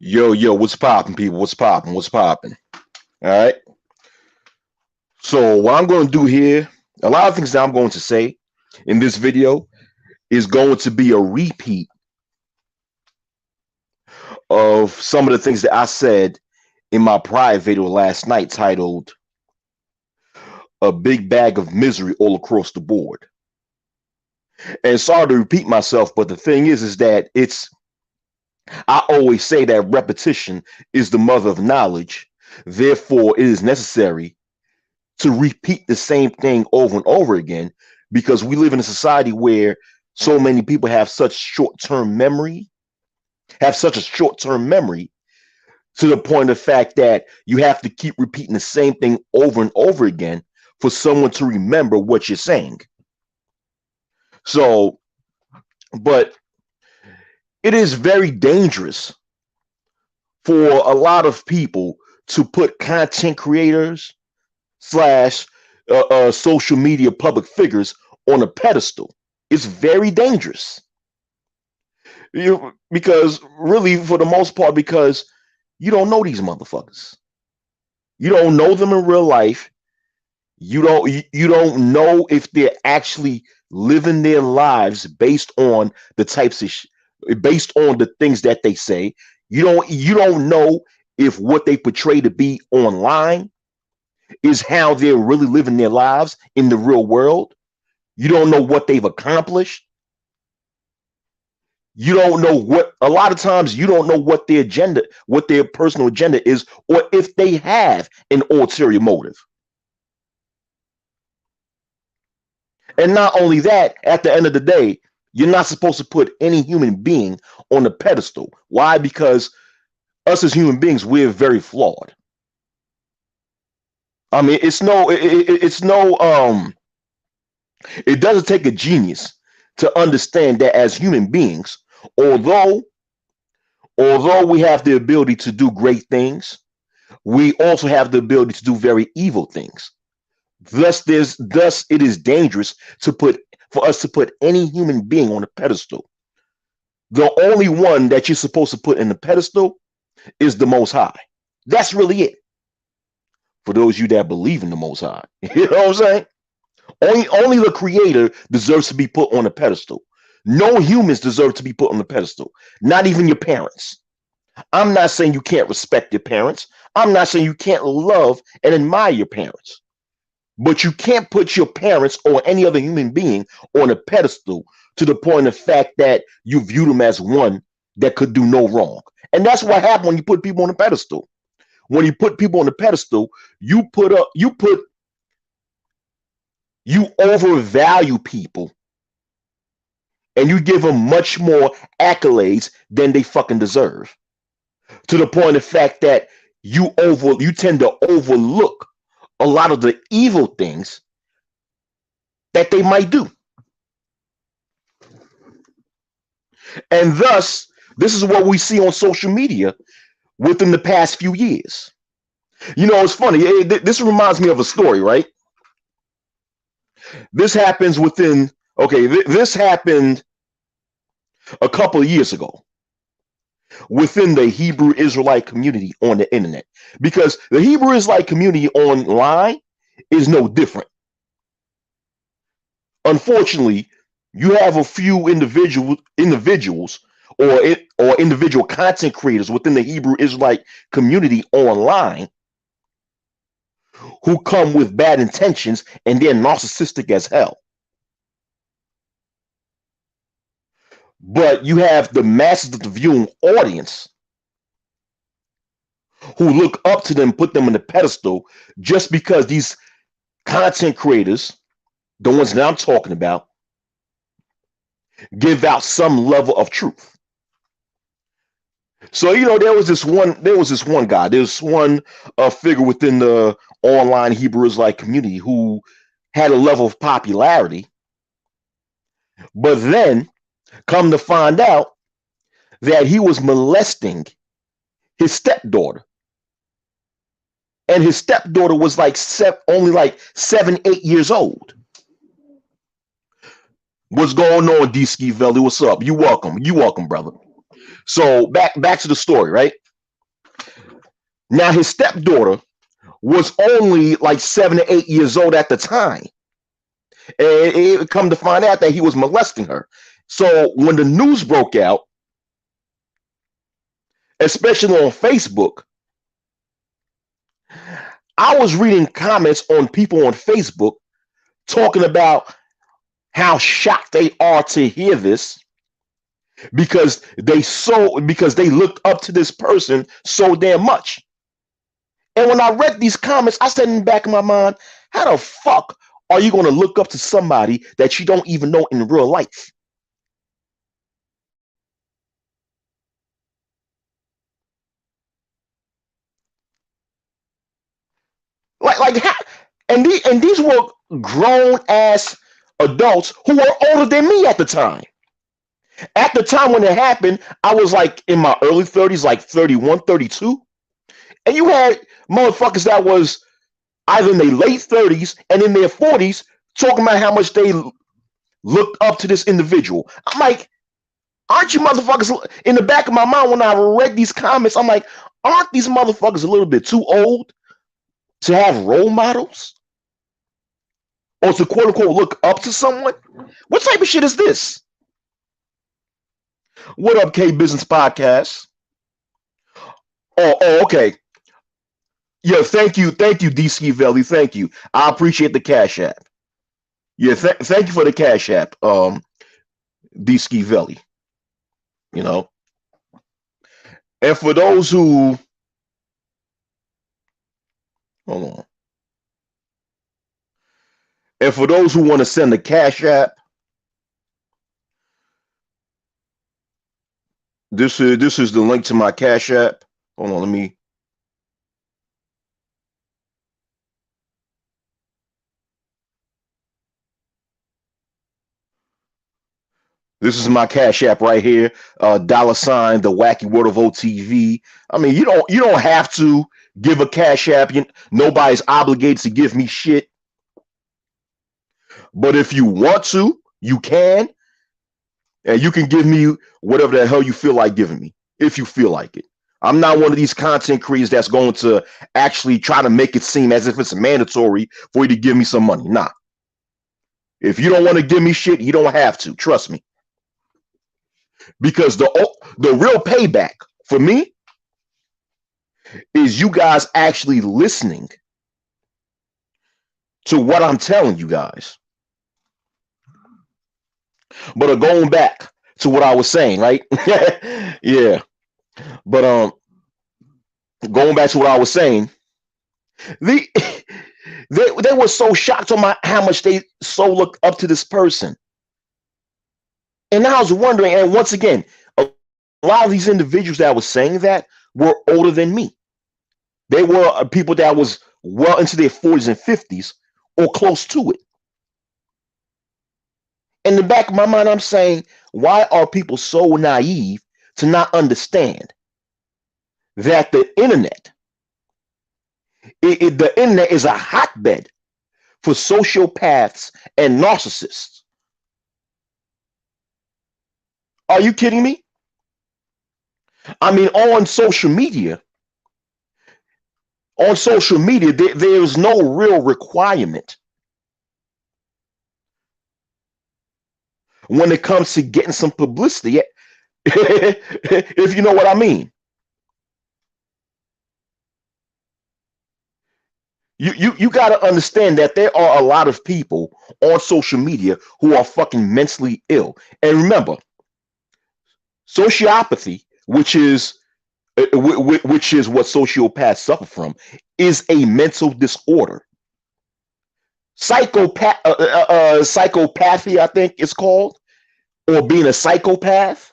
Yo, what's popping, people? What's popping? What's popping? All right. So, what I'm going to do here, a lot of things that I'm going to say in this video is going to be a repeat of some of the things that I said in my prior video last night titled A Big Bag of Misery All Across the Board. And sorry to repeat myself, but the thing is that I always say that repetition is the mother of knowledge. Therefore, it is necessary to repeat the same thing over and over again because we live in a society where so many people have such such a short-term memory to the point of the fact that you have to keep repeating the same thing over and over again for someone to remember what you're saying. So, but it is very dangerous for a lot of people to put content creators slash social media public figures on a pedestal. It's very dangerous. Because really, for the most part, because you don't know these motherfuckers. You don't know them in real life. You don't know if they're actually living their lives based on the types of based on the things that they say. You don't know if what they portray to be online is how they're really living their lives in the real world. You don't know what they've accomplished. You don't know a lot of times you don't know what their agenda, what their personal agenda is, or if they have an ulterior motive. And not only that, at the end of the day, you're not supposed to put any human being on a pedestal. Why? Because us as human beings, we're very flawed. I mean, it doesn't take a genius to understand that as human beings, although we have the ability to do great things, we also have the ability to do very evil things. Thus it is dangerous for us to put any human being on a pedestal. The only one that you're supposed to put in the pedestal is the Most High. That's really it. For those of you that believe in the Most High, you know what I'm saying? Only the Creator deserves to be put on a pedestal. No humans deserve to be put on the pedestal. Not even your parents. I'm not saying you can't respect your parents. I'm not saying you can't love and admire your parents. But you can't put your parents or any other human being on a pedestal to the point of fact that you view them as one that could do no wrong. And that's what happens when you put people on a pedestal. When you put people on the pedestal, you overvalue people and you give them much more accolades than they fucking deserve. To the point of fact that you tend to overlook a lot of the evil things that they might do. And thus, this is what we see on social media within the past few years. You know, it's funny. This reminds me of a story, right? This happens this happened a couple of years ago within the Hebrew Israelite community on the internet, because the Hebrew Israelite community online is no different. Unfortunately, you have a few individuals or individual content creators within the Hebrew Israelite community online who come with bad intentions and they're narcissistic as hell. But you have the masses of the viewing audience who look up to them, put them on the pedestal just because these content creators, the ones that I'm talking about, give out some level of truth. So, you know, there was this one guy, there's one figure within the online Hebrew Israelite community who had a level of popularity, but then come to find out that he was molesting his stepdaughter. And his stepdaughter was only like 7-8 years old. What's going on, D Ski Valley? What's up? You welcome, brother. So back to the story, right? Now, his stepdaughter was only like 7 or 8 years old at the time. And it come to find out that he was molesting her. So when the news broke out, especially on Facebook, I was reading comments on people on Facebook talking about how shocked they are to hear this because they looked up to this person so damn much. And when I read these comments, I said in the back of my mind, how the fuck are you going to look up to somebody that you don't even know in real life? Like, and these were grown ass adults who were older than me at the time. At the time when it happened, I was like in my early 30s, like 31, 32. And you had motherfuckers that was either in their late 30s and in their 40s talking about how much they looked up to this individual. I'm like, aren't you motherfuckers in the back of my mind when I read these comments? I'm like, aren't these motherfuckers a little bit too old to have role models or to quote unquote look up to someone? What type of shit is this? What up, K Business Podcast? Okay. Yeah, thank you, DC Valley, thank you. I appreciate the Cash App. Yeah, thank you for the Cash App, DC Valley. You know, and for those who hold on, and for those who want to send the Cash App, this is the link to my Cash App. Hold on, let me. This is my Cash App right here. Dollar sign the Wacky Word of OTV. I mean, you don't have to give a Cash App. Nobody's obligated to give me shit. But if you want to, you can, and you can give me whatever the hell you feel like giving me, if you feel like it. I'm not one of these content creators that's going to actually try to make it seem as if it's mandatory for you to give me some money. Nah. If you don't want to give me shit, you don't have to. Trust me. Because the real payback for me is you guys actually listening to what I'm telling you guys. But going back to what I was saying, right? Yeah. But going back to what I was saying, the they were so shocked on how much they so looked up to this person. And I was wondering, and once again, a lot of these individuals that was saying that were older than me. They were people that was well into their 40s and 50s or close to it. In the back of my mind, I'm saying, why are people so naive to not understand that the internet is a hotbed for sociopaths and narcissists? Are you kidding me? I mean, on social media, there's no real requirement when it comes to getting some publicity, if you know what I mean. You got to understand that there are a lot of people on social media who are fucking mentally ill. And remember, sociopathy, which is what sociopaths suffer from, is a mental disorder. Psychopathy, I think it's called, or being a psychopath,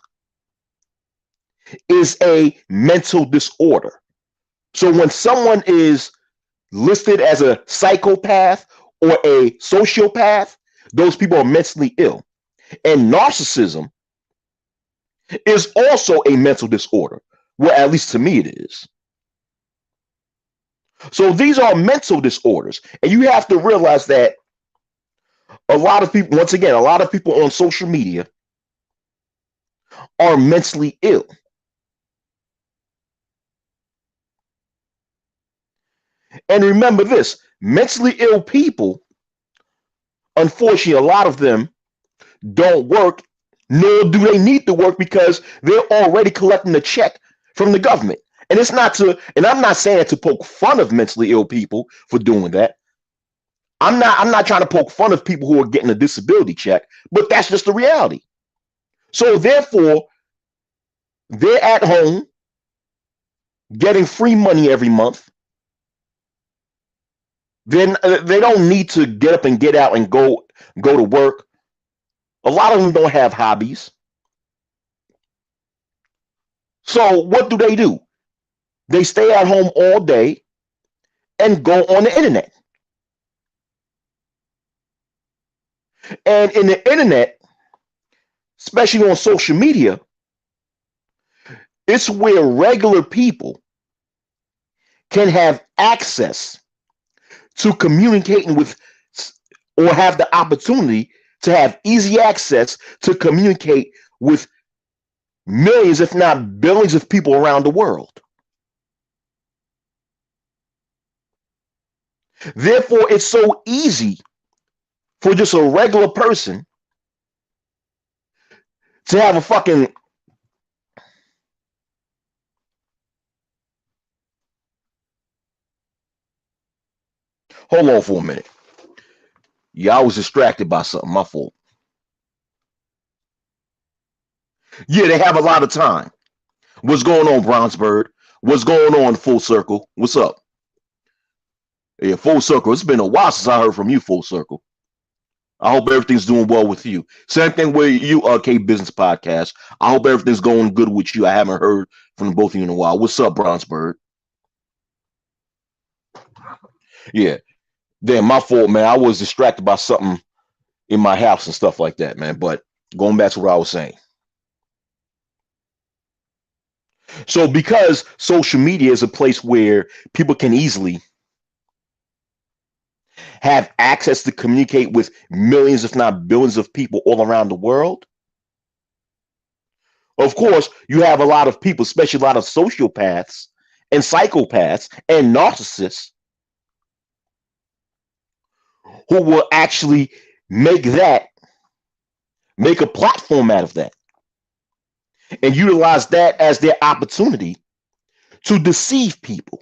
is a mental disorder. So when someone is listed as a psychopath or a sociopath, those people are mentally ill. And narcissism is also a mental disorder. Well, at least to me, it is. So these are mental disorders. And you have to realize that a lot of people, once again, a lot of people on social media are mentally ill. And remember this, mentally ill people, unfortunately, a lot of them don't work, nor do they need to work because they're already collecting a check from the government. And it's not to, and I'm not saying it to poke fun of mentally ill people for doing that. I'm not trying to poke fun of people who are getting a disability check, but that's just the reality. So therefore, they're at home getting free money every month. Then they don't need to get up and get out and go to work. A lot of them don't have hobbies. So what do? They stay at home all day and go on the internet. And in the internet, especially on social media, it's where regular people can have access to communicating with, or have the opportunity to have easy access to communicate with millions, if not billions, of people around the world. Therefore, it's so easy for just a regular person to have a fucking, hold on for a minute. Yeah, I was distracted by something. My fault. Yeah, they have a lot of time. What's going on, Bronzebird? What's going on, Full Circle? What's up? Yeah, Full Circle. It's been a while since I heard from you, Full Circle. I hope everything's doing well with you. Same thing with you, K Business Podcast. I hope everything's going good with you. I haven't heard from both of you in a while. What's up, Bronzebird? Yeah, damn, my fault, man. I was distracted by something in my house and stuff like that, man. But going back to what I was saying. So, because social media is a place where people can easily have access to communicate with millions, if not billions, of people all around the world, of course, you have a lot of people, especially a lot of sociopaths and psychopaths and narcissists, who will actually make that, make a platform out of that, and utilize that as their opportunity to deceive people.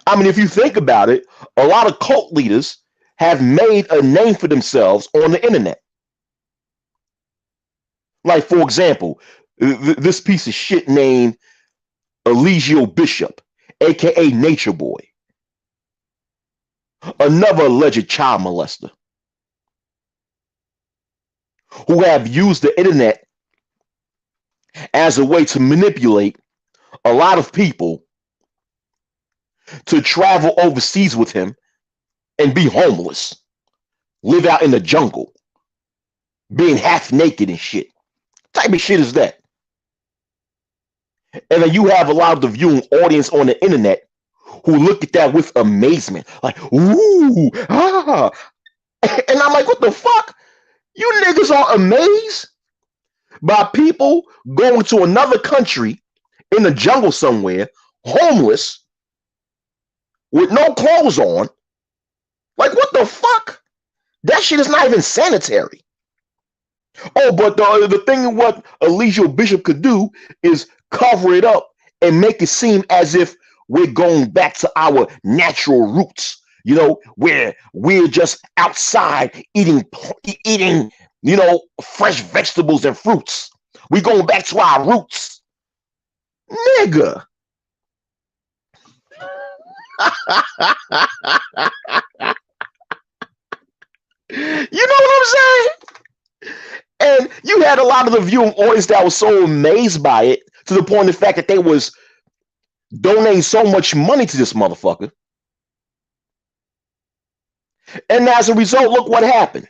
I mean, if you think about it, a lot of cult leaders have made a name for themselves on the internet. Like, for example, this piece of shit named Eligio Bishop, aka Nature Boy, another alleged child molester, who have used the internet as a way to manipulate a lot of people to travel overseas with him and be homeless, live out in the jungle, being half naked and shit. What type of shit is that? And then you have a lot of the viewing audience on the internet who look at that with amazement, like, ooh, ah. And I'm like, what the fuck? You niggas are amazed by people going to another country in the jungle somewhere, homeless, with no clothes on. Like, what the fuck? That shit is not even sanitary. Oh, but the thing what Eligio Bishop could do is cover it up and make it seem as if we're going back to our natural roots, where we're just outside eating, fresh vegetables and fruits. We're going back to our roots. Nigga. You know what I'm saying? And you had a lot of the viewing audience that was so amazed by it, to the point of the fact that they was donating so much money to this motherfucker. And as a result, look what happened.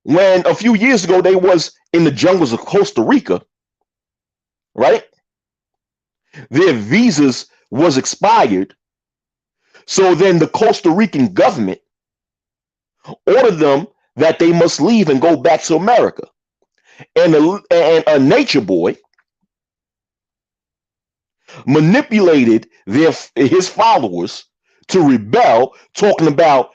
When a few years ago they was in the jungles of Costa Rica, right? Their visas was expired. So then the Costa Rican government ordered them that they must leave and go back to America. And a Nature Boy manipulated his followers to rebel, talking about,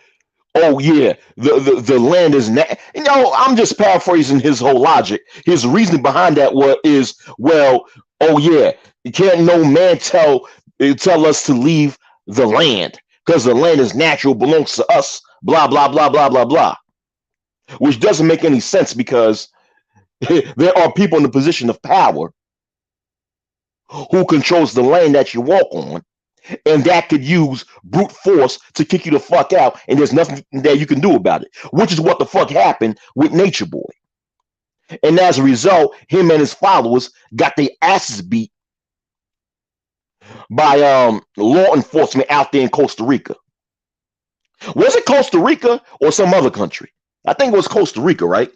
oh yeah, the land is I'm just paraphrasing his whole logic. His reasoning behind that is, well, oh yeah, can't no man tell us to leave the land because the land is natural, belongs to us, blah blah blah blah blah blah, which doesn't make any sense because there are people in the position of power who controls the land that you walk on, and that could use brute force to kick you the fuck out, and there's nothing that you can do about it, which is what the fuck happened with Nature Boy. And as a result, him and his followers got their asses beat by law enforcement out there in Costa Rica. Was it Costa Rica or some other country? I think it was Costa Rica, right?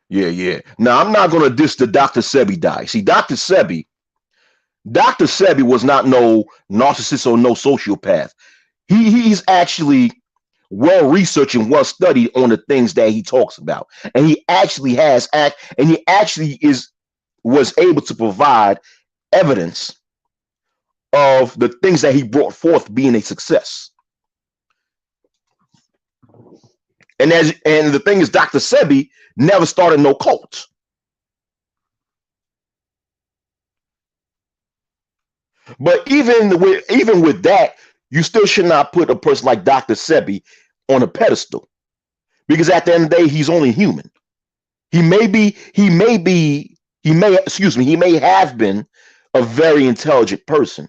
Yeah, yeah. Now I'm not gonna diss the Dr. Sebi die. See, Dr. Sebi was not no narcissist or no sociopath. He's actually well researched and well studied on the things that he talks about, and he actually was able to provide evidence of the things that he brought forth being a success. And the thing is, Dr. Sebi never started no cult. But even with that, you still should not put a person like Dr. Sebi on a pedestal, because at the end of the day, he's only human. He may have been a very intelligent person.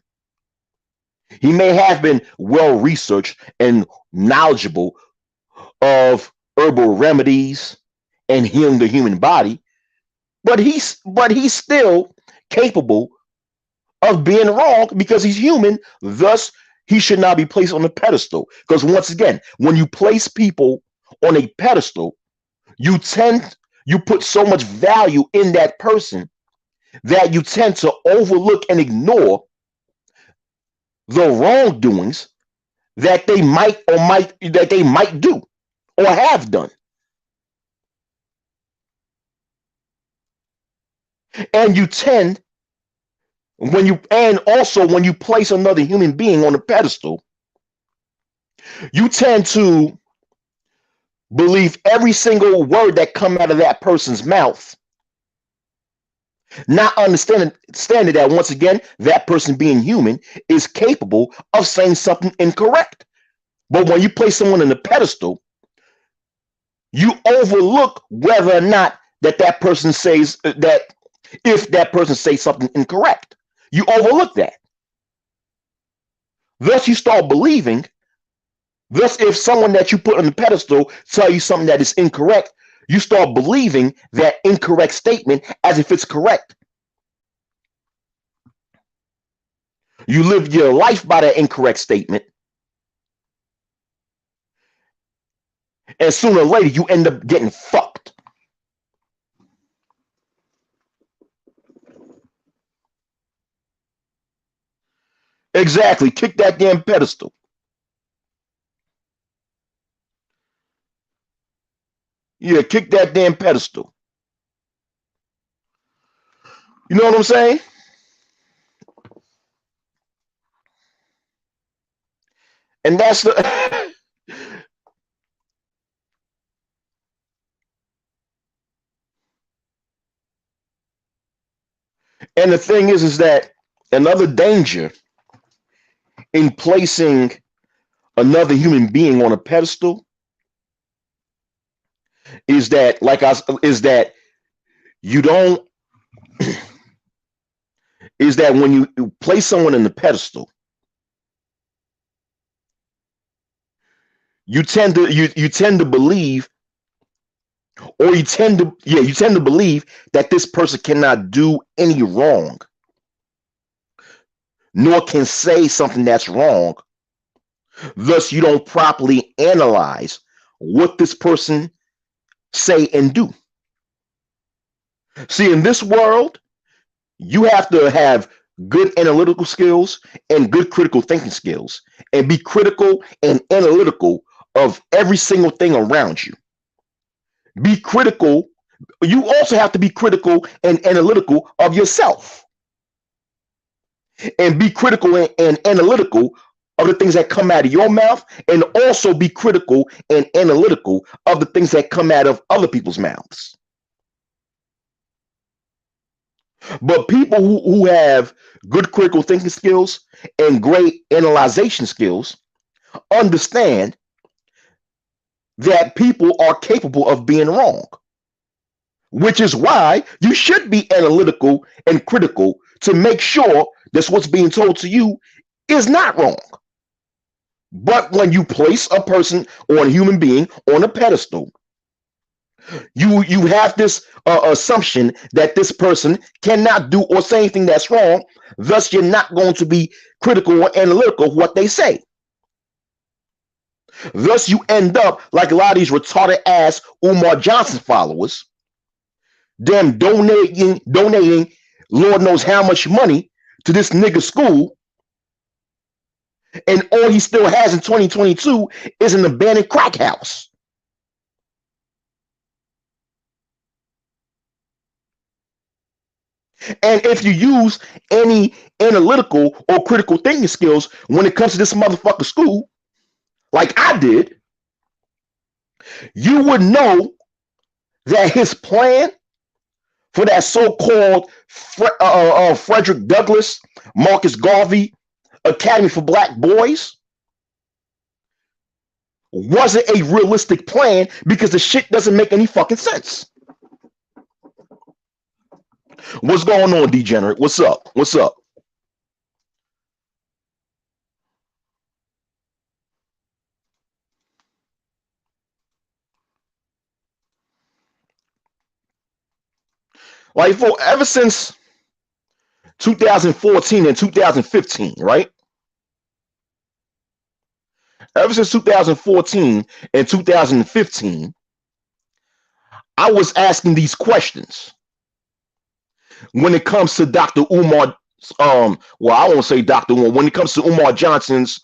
He may have been well researched and knowledgeable of herbal remedies and healing the human body, but he's still capable of being wrong because he's human. Thus, he should not be placed on a pedestal. Because once again, when you place people on a pedestal, you put so much value in that person that you tend to overlook and ignore the wrongdoings that they might do or have done. And you tend and also when you place another human being on a pedestal, you tend to believe every single word that come out of that person's mouth, not understanding that once again that person being human is capable of saying something incorrect. But when you place someone on a pedestal, you overlook whether or not that person says that, if that person says something incorrect, you overlook that. Thus, you start believing. Thus, if someone that you put on the pedestal tell you something that is incorrect, you start believing that incorrect statement as if it's correct. You live your life by that incorrect statement, and sooner or later you end up getting fucked. Exactly. Kick that damn pedestal. Yeah, kick that damn pedestal. You know what I'm saying? And that's the and the thing is that another danger in placing another human being on a pedestal is that, is that you don't is that when you place someone in the pedestal, you tend to believe, or you tend to believe that this person cannot do any wrong, nor can say something that's wrong. Thus, you don't properly analyze what this person say and do. See, in this world, you have to have good analytical skills and good critical thinking skills, and be critical and analytical of every single thing around you. Be critical. You also have to be critical and analytical of yourself, and be critical and analytical of the things that come out of your mouth, and also be critical and analytical of the things that come out of other people's mouths. But people who have good critical thinking skills and great analyzation skills understand that people are capable of being wrong, which is why you should be analytical and critical to make sure that what's being told to you is not wrong. But when you place a person or a human being on a pedestal, you have this assumption that this person cannot do or say anything that's wrong. Thus, you're not going to be critical or analytical of what they say. Thus, you end up like a lot of these retarded ass Umar Johnson followers, them donating Lord knows how much money to this nigga school, and all he still has in 2022 is an abandoned crack house. And if you use any analytical or critical thinking skills when it comes to this motherfucker school, like I did, you would know that his plan for that so-called Frederick Douglass, Marcus Garvey Academy for Black Boys wasn't a realistic plan, because the shit doesn't make any fucking sense. What's going on, Degenerate? What's up? What's up? Like, for ever since 2014 and 2015, right? Ever since 2014 and 2015, I was asking these questions when it comes to Dr. Umar. Well, I won't say Dr. Umar. When it comes to Umar Johnson's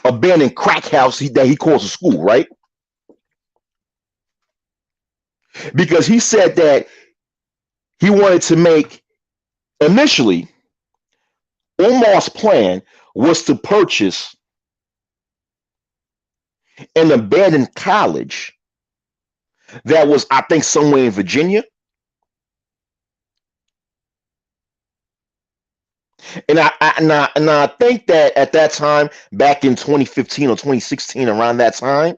abandoned crack house that he calls a school, right? Because he said that he wanted to make, initially, Umar's plan was to purchase an abandoned college that was, I think, somewhere in Virginia. And I think that at that time, back in 2015 or 2016, around that time,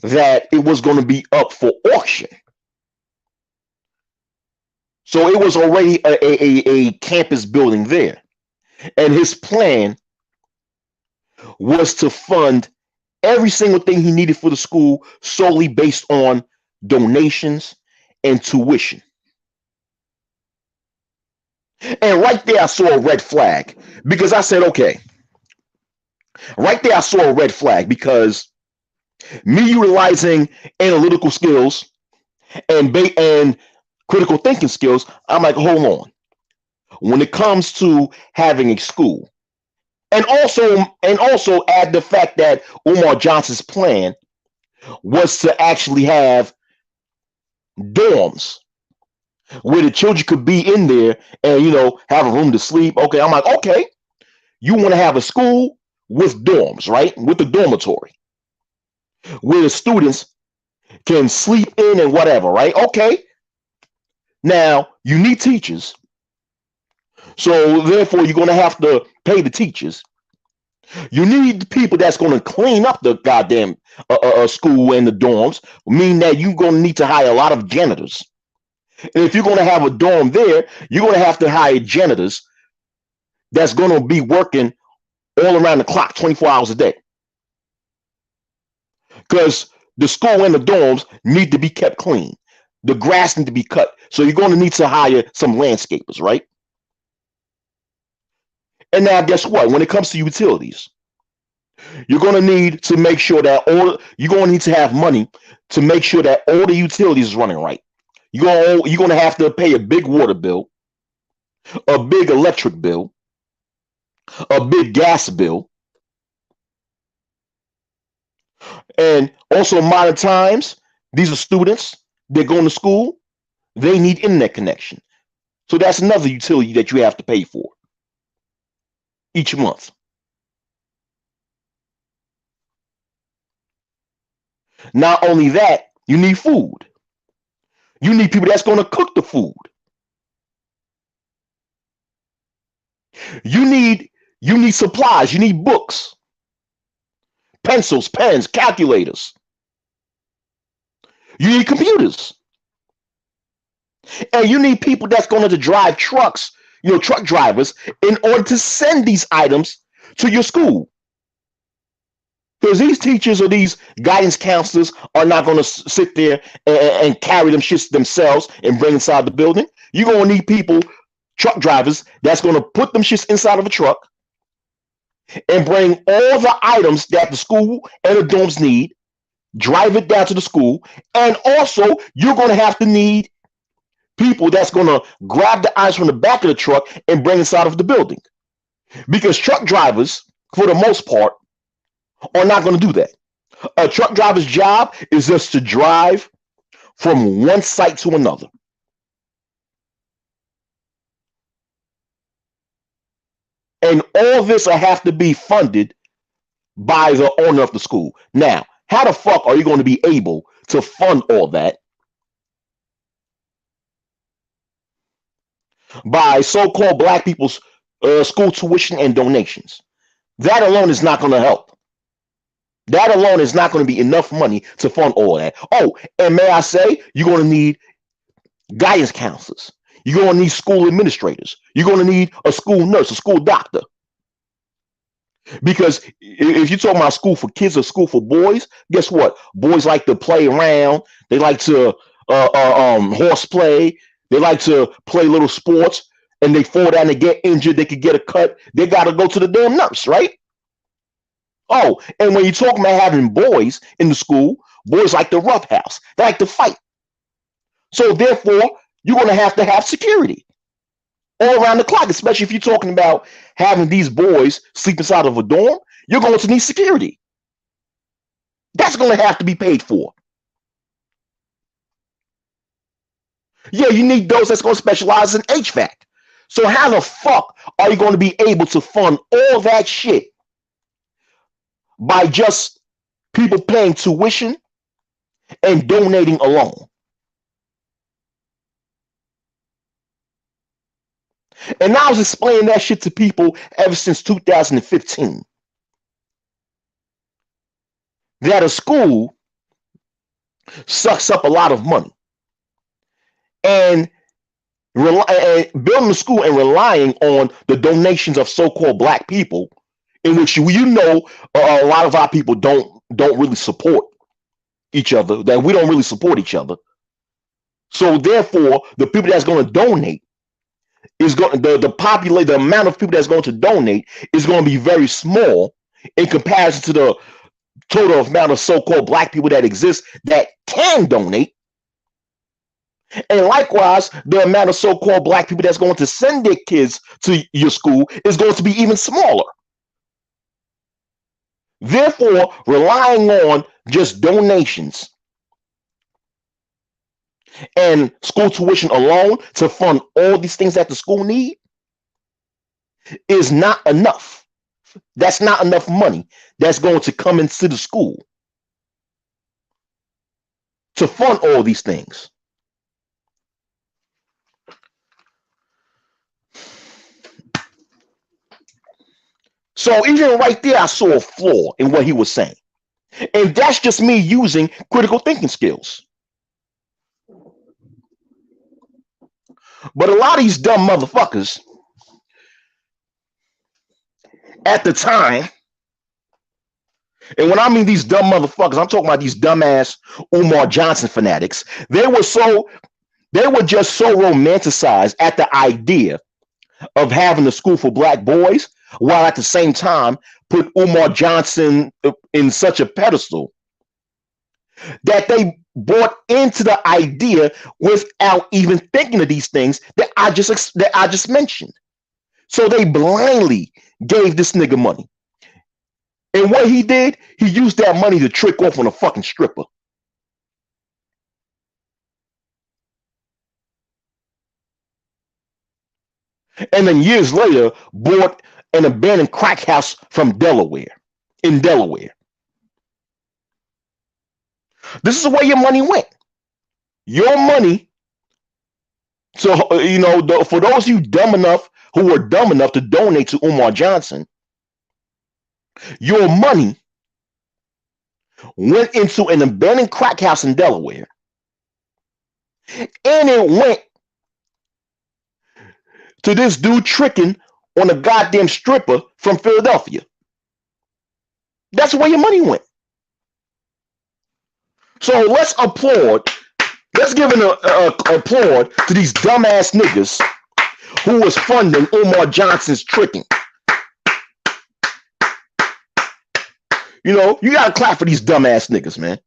that it was going to be up for auction. So it was already a campus building there. And his plan was to fund every single thing he needed for the school solely based on donations and tuition. And right there, I saw a red flag, because I said, okay, right there, I saw a red flag, because me utilizing analytical skills and critical thinking skills, I'm like, hold on. When it comes to having a school, and also add the fact that Umar Johnson's plan was to actually have dorms where the children could be in there and, have a room to sleep. Okay, I'm like, okay, you want to have a school with dorms, right? With the dormitory where the students can sleep in and whatever, right? Okay. Now, you need teachers. So therefore, you're going to have to pay the teachers. You need people that's going to clean up the goddamn school and the dorms, meaning that you're going to need to hire a lot of janitors. And if you're going to have a dorm there, you're going to have to hire janitors that's going to be working all around the clock, 24 hours a day. Because the school and the dorms need to be kept clean. The grass need to be cut. So you're going to need to hire some landscapers, right? And now guess what? When it comes to utilities, you're going to need to make sure that you're going to need to have money to make sure that all the utilities is running right. You're going to have to pay a big water bill, a big electric bill, a big gas bill. And also modern times, these are students, they're going to school, they need internet connection. So that's another utility that you have to pay for each month. Not only that, you need food. You need people that's going to cook the food. You need you need supplies, you need books, pencils, pens, calculators. You need computers. And you need people that's going to drive trucks, truck drivers, in order to send these items to your school. Because these teachers or these guidance counselors are not going to sit there and carry them shits themselves and bring inside the building. You're going to need people, truck drivers, that's going to put them shits inside of a truck and bring all the items that the school and the dorms need, drive it down to the school. And also, you're going to have to need people that's going to grab the items from the back of the truck and bring inside of the building. Because truck drivers, for the most part, are not going to do that. A truck driver's job is just to drive from one site to another. And all this will have to be funded by the owner of the school. Now, how the fuck are you going to be able to fund all that? By so-called black people's school tuition and donations. That alone is not going to help. That alone is not going to be enough money to fund all that. Oh, and may I say, you're going to need guidance counselors. You're going to need school administrators. You're going to need a school nurse, a school doctor. Because if you're talking about school for kids or school for boys, guess what? Boys like to play around. They like to horseplay. They like to play little sports, and they fall down and get injured. They could get a cut. They got to go to the damn nurse, right? Oh, and when you're talking about having boys in the school, boys like to roughhouse. They like to fight. So therefore, you're going to have security all around the clock, especially if you're talking about having these boys sleep inside of a dorm. You're going to need security. That's going to have to be paid for. Yeah, you need those that's going to specialize in HVAC. So how the fuck are you going to be able to fund all that shit by just people paying tuition and donating alone? And I was explaining that shit to people ever since 2015. That a school sucks up a lot of money. And building a school and relying on the donations of so-called black people, in which a lot of our people don't really support each other, that we don't really support each other. So therefore, the people that's going to donate is going the amount of people that's going to donate is going to be very small in comparison to the total amount of so-called black people that exist that can donate. And likewise, the amount of so-called black people that's going to send their kids to your school is going to be even smaller. Therefore, relying on just donations and school tuition alone to fund all these things that the school need is not enough. That's not enough money that's going to come into the school to fund all these things. So even right there, I saw a flaw in what he was saying. And that's just me using critical thinking skills. But a lot of these dumb motherfuckers at the time, and when I mean these dumb motherfuckers, I'm talking about these dumbass Umar Johnson fanatics. They were just so romanticized at the idea of having a school for black boys, while at the same time put Umar Johnson in such a pedestal that they bought into the idea without even thinking of these things that I just mentioned. So they blindly gave this nigga money. And what he did, he used that money to trick off on a fucking stripper. And then years later, bought an abandoned crack house from Delaware, in Delaware. This is where your money went. Your money. So, for those of you dumb enough who were dumb enough to donate to Umar Johnson, your money went into an abandoned crack house in Delaware, and it went to this dude tricking on a goddamn stripper from Philadelphia. That's where your money went. So let's applaud. Let's give an applaud to these dumbass niggas who was funding Umar Johnson's tricking. You gotta clap for these dumbass niggas, man.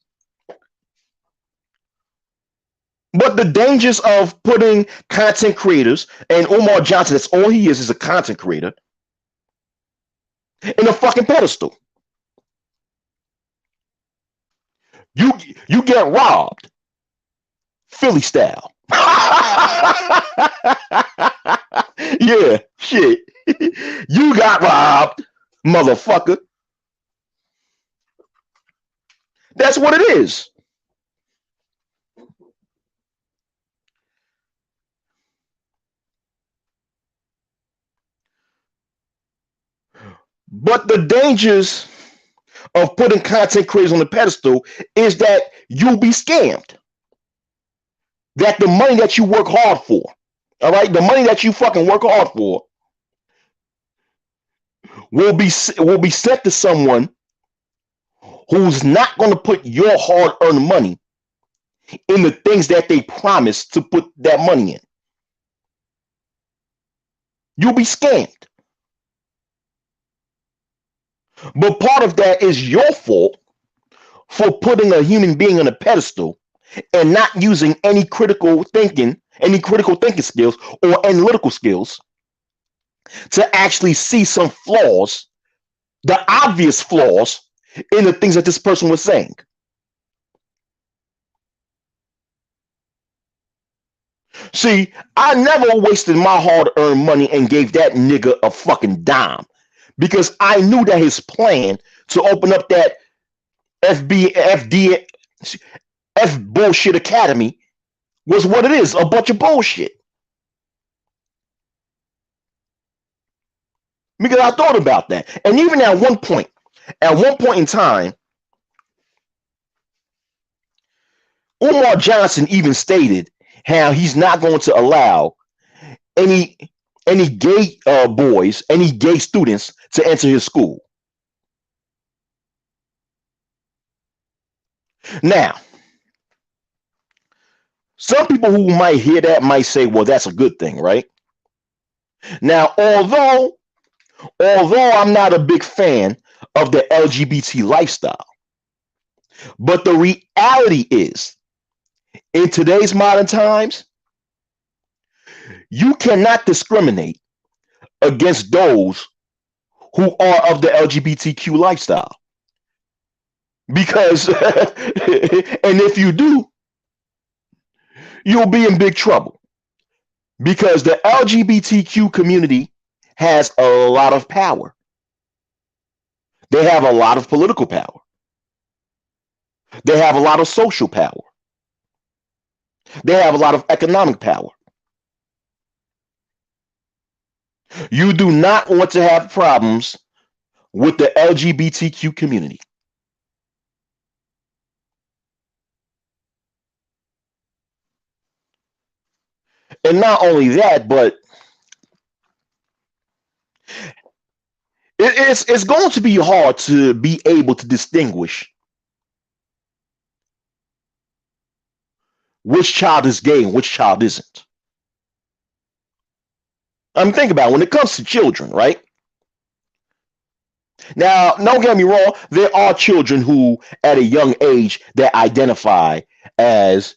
But the dangers of putting content creators, and Umar Johnson, that's all he is a content creator, in a fucking pedestal. You get robbed, Philly style. Yeah, shit. You got robbed, motherfucker. That's what it is. But the dangers of putting content creators on the pedestal is that you'll be scammed. That the money that you work hard for, all right, the money that you fucking work hard for, will be sent to someone who's not going to put your hard-earned money in the things that they promised to put that money in. You'll be scammed. But part of that is your fault for putting a human being on a pedestal and not using any critical thinking skills or analytical skills to actually see some flaws, the obvious flaws in the things that this person was saying. See, I never wasted my hard-earned money and gave that nigga a fucking dime, because I knew that his plan to open up that F bullshit academy was what it is, a bunch of bullshit. Because I thought about that. And even at one point in time, Umar Johnson even stated how he's not going to allow any gay boys, any gay students to enter his school. Now, some people who might hear that might say, well, that's a good thing, right? Now, although I'm not a big fan of the LGBT lifestyle, but the reality is, in today's modern times, you cannot discriminate against those who are of the LGBTQ lifestyle. Because, and if you do, you'll be in big trouble. Because the LGBTQ community has a lot of power. They have a lot of political power. They have a lot of social power. They have a lot of economic power. You do not want to have problems with the LGBTQ community. And not only that, but it's going to be hard to be able to distinguish which child is gay and which child isn't. I mean, think about it. When it comes to children, right? Now, don't get me wrong, there are children who, at a young age, that identify as,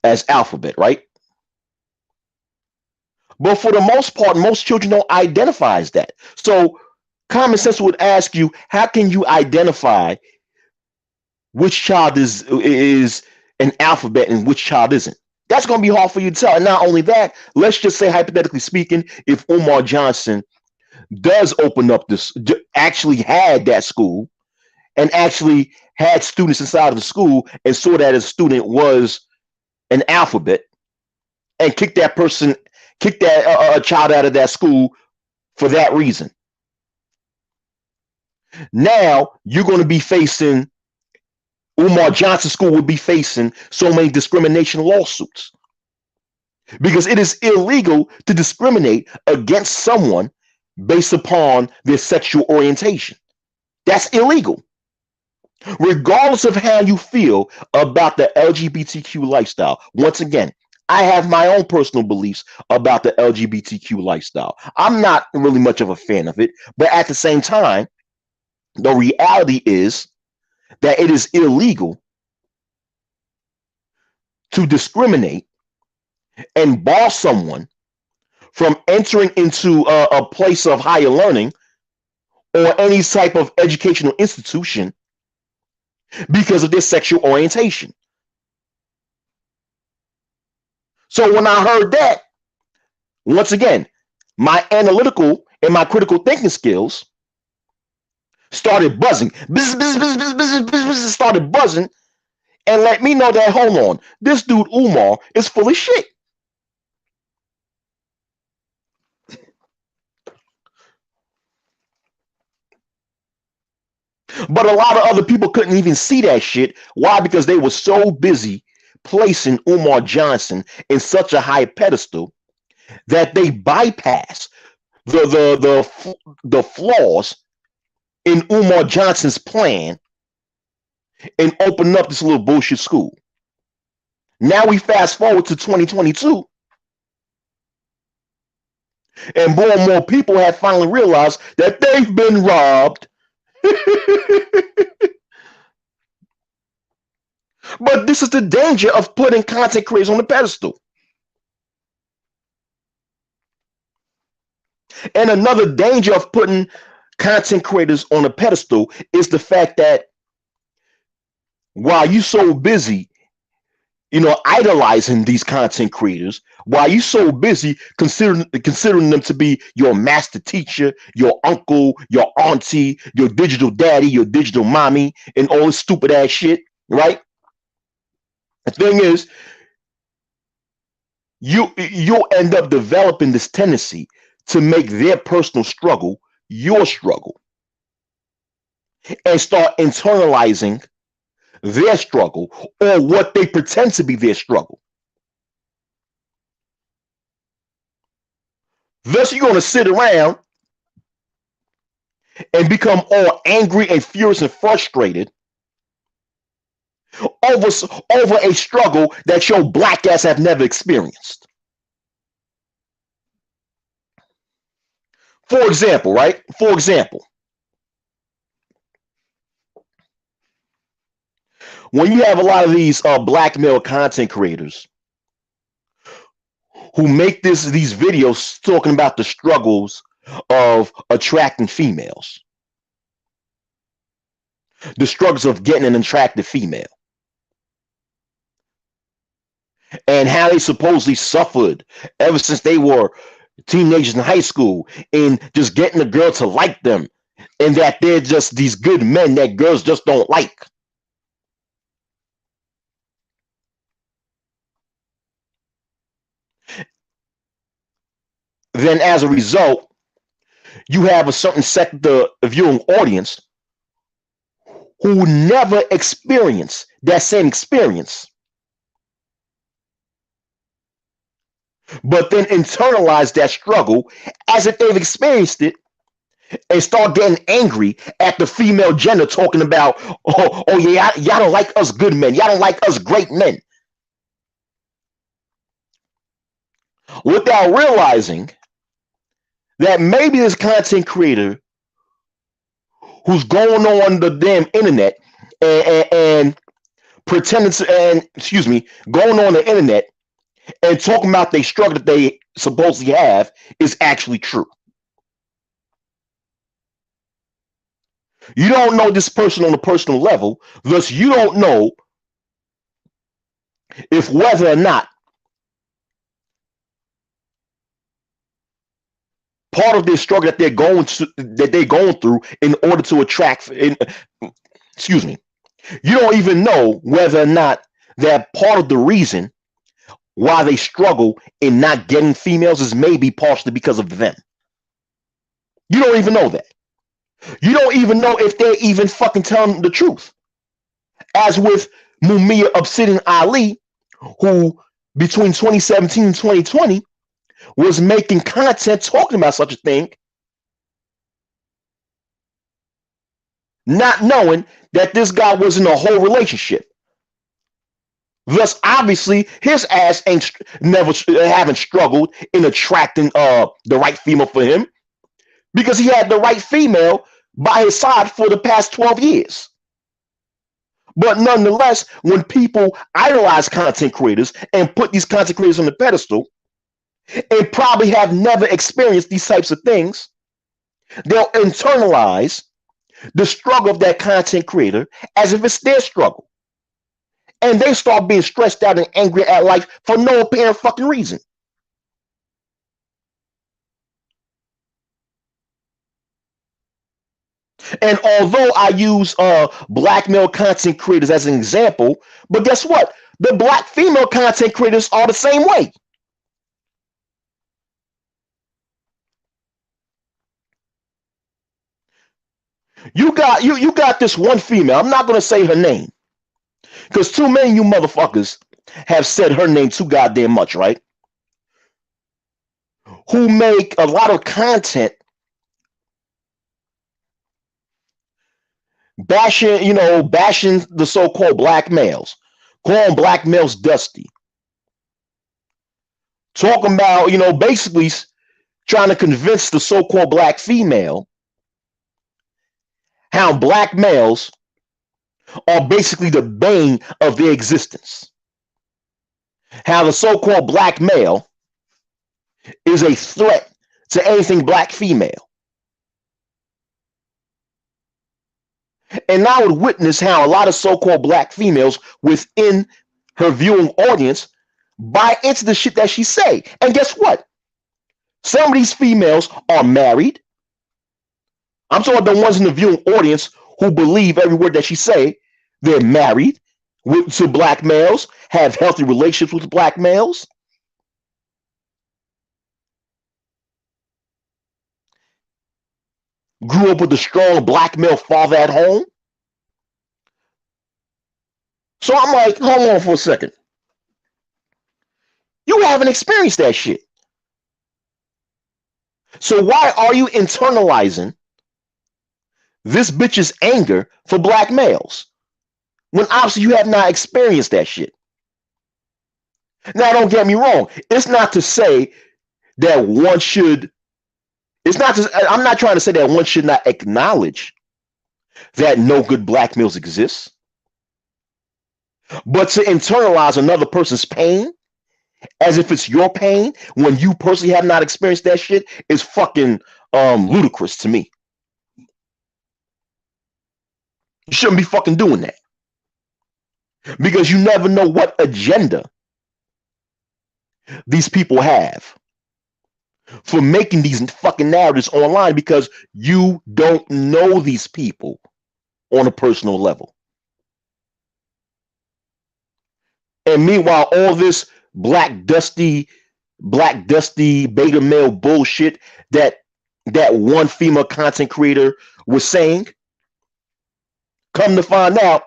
as alphabet, right? But for the most part, most children don't identify as that. So Common sense would ask you, how can you identify which child is an alphabet and which child isn't? That's going to be hard for you to tell. And not only that, let's just say, hypothetically speaking, if Umar Johnson does open up this, actually had that school and actually had students inside of the school and saw that a student was an alphabet and kick that child out of that school for that reason. Now you're going to be facing, Umar Johnson School would be facing so many discrimination lawsuits because it is illegal to discriminate against someone based upon their sexual orientation. That's illegal. Regardless of how you feel about the LGBTQ lifestyle, once again, I have my own personal beliefs about the LGBTQ lifestyle. I'm not really much of a fan of it, but at the same time, the reality is that it is illegal to discriminate and bar someone from entering into a place of higher learning or any type of educational institution because of their sexual orientation. So when I heard that, once again, my analytical and my critical thinking skills started buzzing. Started buzzing and let me know that, hold on, this dude Umar is full of shit. But a lot of other people couldn't even see that shit. Why? Because they were so busy placing Umar Johnson in such a high pedestal that they bypass the flaws in Umar Johnson's plan and open up this little bullshit school. Now we fast forward to 2022, and more people have finally realized that they've been robbed. But this is the danger of putting content creators on the pedestal. And another danger of putting content creators on a pedestal is the fact that while you're so busy, idolizing these content creators, while you're so busy considering them to be your master teacher, your uncle, your auntie, your digital daddy, your digital mommy, and all this stupid ass shit, right? The thing is, you'll end up developing this tendency to make their personal struggle your struggle and start internalizing their struggle or what they pretend to be their struggle. Thus, you're going to sit around and become all angry and furious and frustrated over a struggle that your black ass have never experienced. For example, right? For example, when you have a lot of these black male content creators who make these videos talking about the struggles of attracting females, the struggles of getting an attractive female, and how they supposedly suffered ever since they were teenagers in high school in just getting a girl to like them, and that they're just these good men that girls just don't like. Then as a result, you have a certain sector of viewing audience who never experience that same experience, but then internalize that struggle as if they've experienced it and start getting angry at the female gender talking about, oh yeah, y'all don't like us good men, y'all don't like us great men, without realizing that maybe this content creator who's going on the damn internet and pretending to, and excuse me, going on the internet and talking about the struggle that they supposedly have is actually true. You don't know this person on a personal level, thus you don't know if whether or not part of their struggle that they're going through in order to attract excuse me, you don't even know whether or not that part of the reason why they struggle in not getting females is maybe partially because of them. You don't even know that. You don't even know if they're even fucking telling the truth. As with Mumia Obsidian Ali, who between 2017 and 2020 was making content talking about such a thing, not knowing that this guy was in a whole relationship. Thus, obviously, his ass ain't never haven't struggled in attracting the right female for him because he had the right female by his side for the past 12 years. But nonetheless, when people idolize content creators and put these content creators on the pedestal and probably have never experienced these types of things, they'll internalize the struggle of that content creator as if it's their struggle. And they start being stressed out and angry at life for no apparent fucking reason. And although I use black male content creators as an example, but guess what? The black female content creators are the same way. You got this one female. I'm not gonna say her name because too many of you motherfuckers have said her name too goddamn much, right? Who make a lot of content bashing the so-called black males, calling black males dusty, talking about, basically trying to convince the so-called black female how black males are basically the bane of their existence. How the so-called black male is a threat to anything black female. And I would witness how a lot of so-called black females within her viewing audience buy into the shit that she say. And guess what? Some of these females are married. I'm talking about the ones in the viewing audience who believe every word that she say. They're married to black males, have healthy relationships with black males. Grew up with a strong black male father at home. So I'm like, hold on for a second. You haven't experienced that shit. So why are you internalizing this bitch's anger for black males when obviously you have not experienced that shit? Now, don't get me wrong. It's not to say that one should. I'm not trying to say that one should not acknowledge that no good black males exist, but to internalize another person's pain as if it's your pain when you personally have not experienced that shit is fucking ludicrous to me. You shouldn't be fucking doing that because you never know what agenda these people have for making these fucking narratives online because you don't know these people on a personal level. And meanwhile, all this black dusty beta male bullshit that one female content creator was saying, come to find out,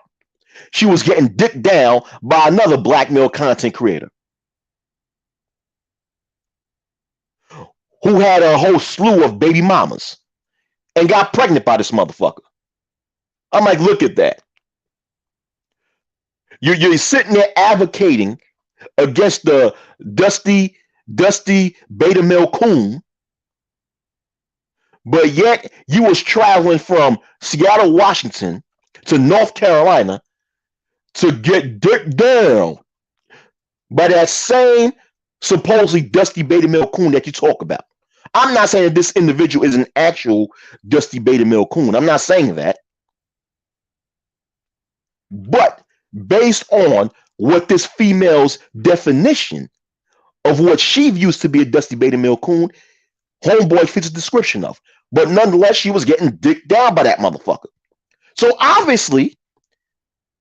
she was getting dicked down by another black male content creator who had a whole slew of baby mamas and got pregnant by this motherfucker. I'm like, look at that. You're sitting there advocating against the dusty beta male coon, but yet you was traveling from Seattle, Washington to North Carolina to get dick down by that same supposedly dusty beta male coon that you talk about. I'm not saying that this individual is an actual dusty beta male coon. I'm not saying that. But based on what this female's definition of what she views to be a dusty beta male coon, homeboy fits the description of. But nonetheless, she was getting dicked down by that motherfucker. So obviously,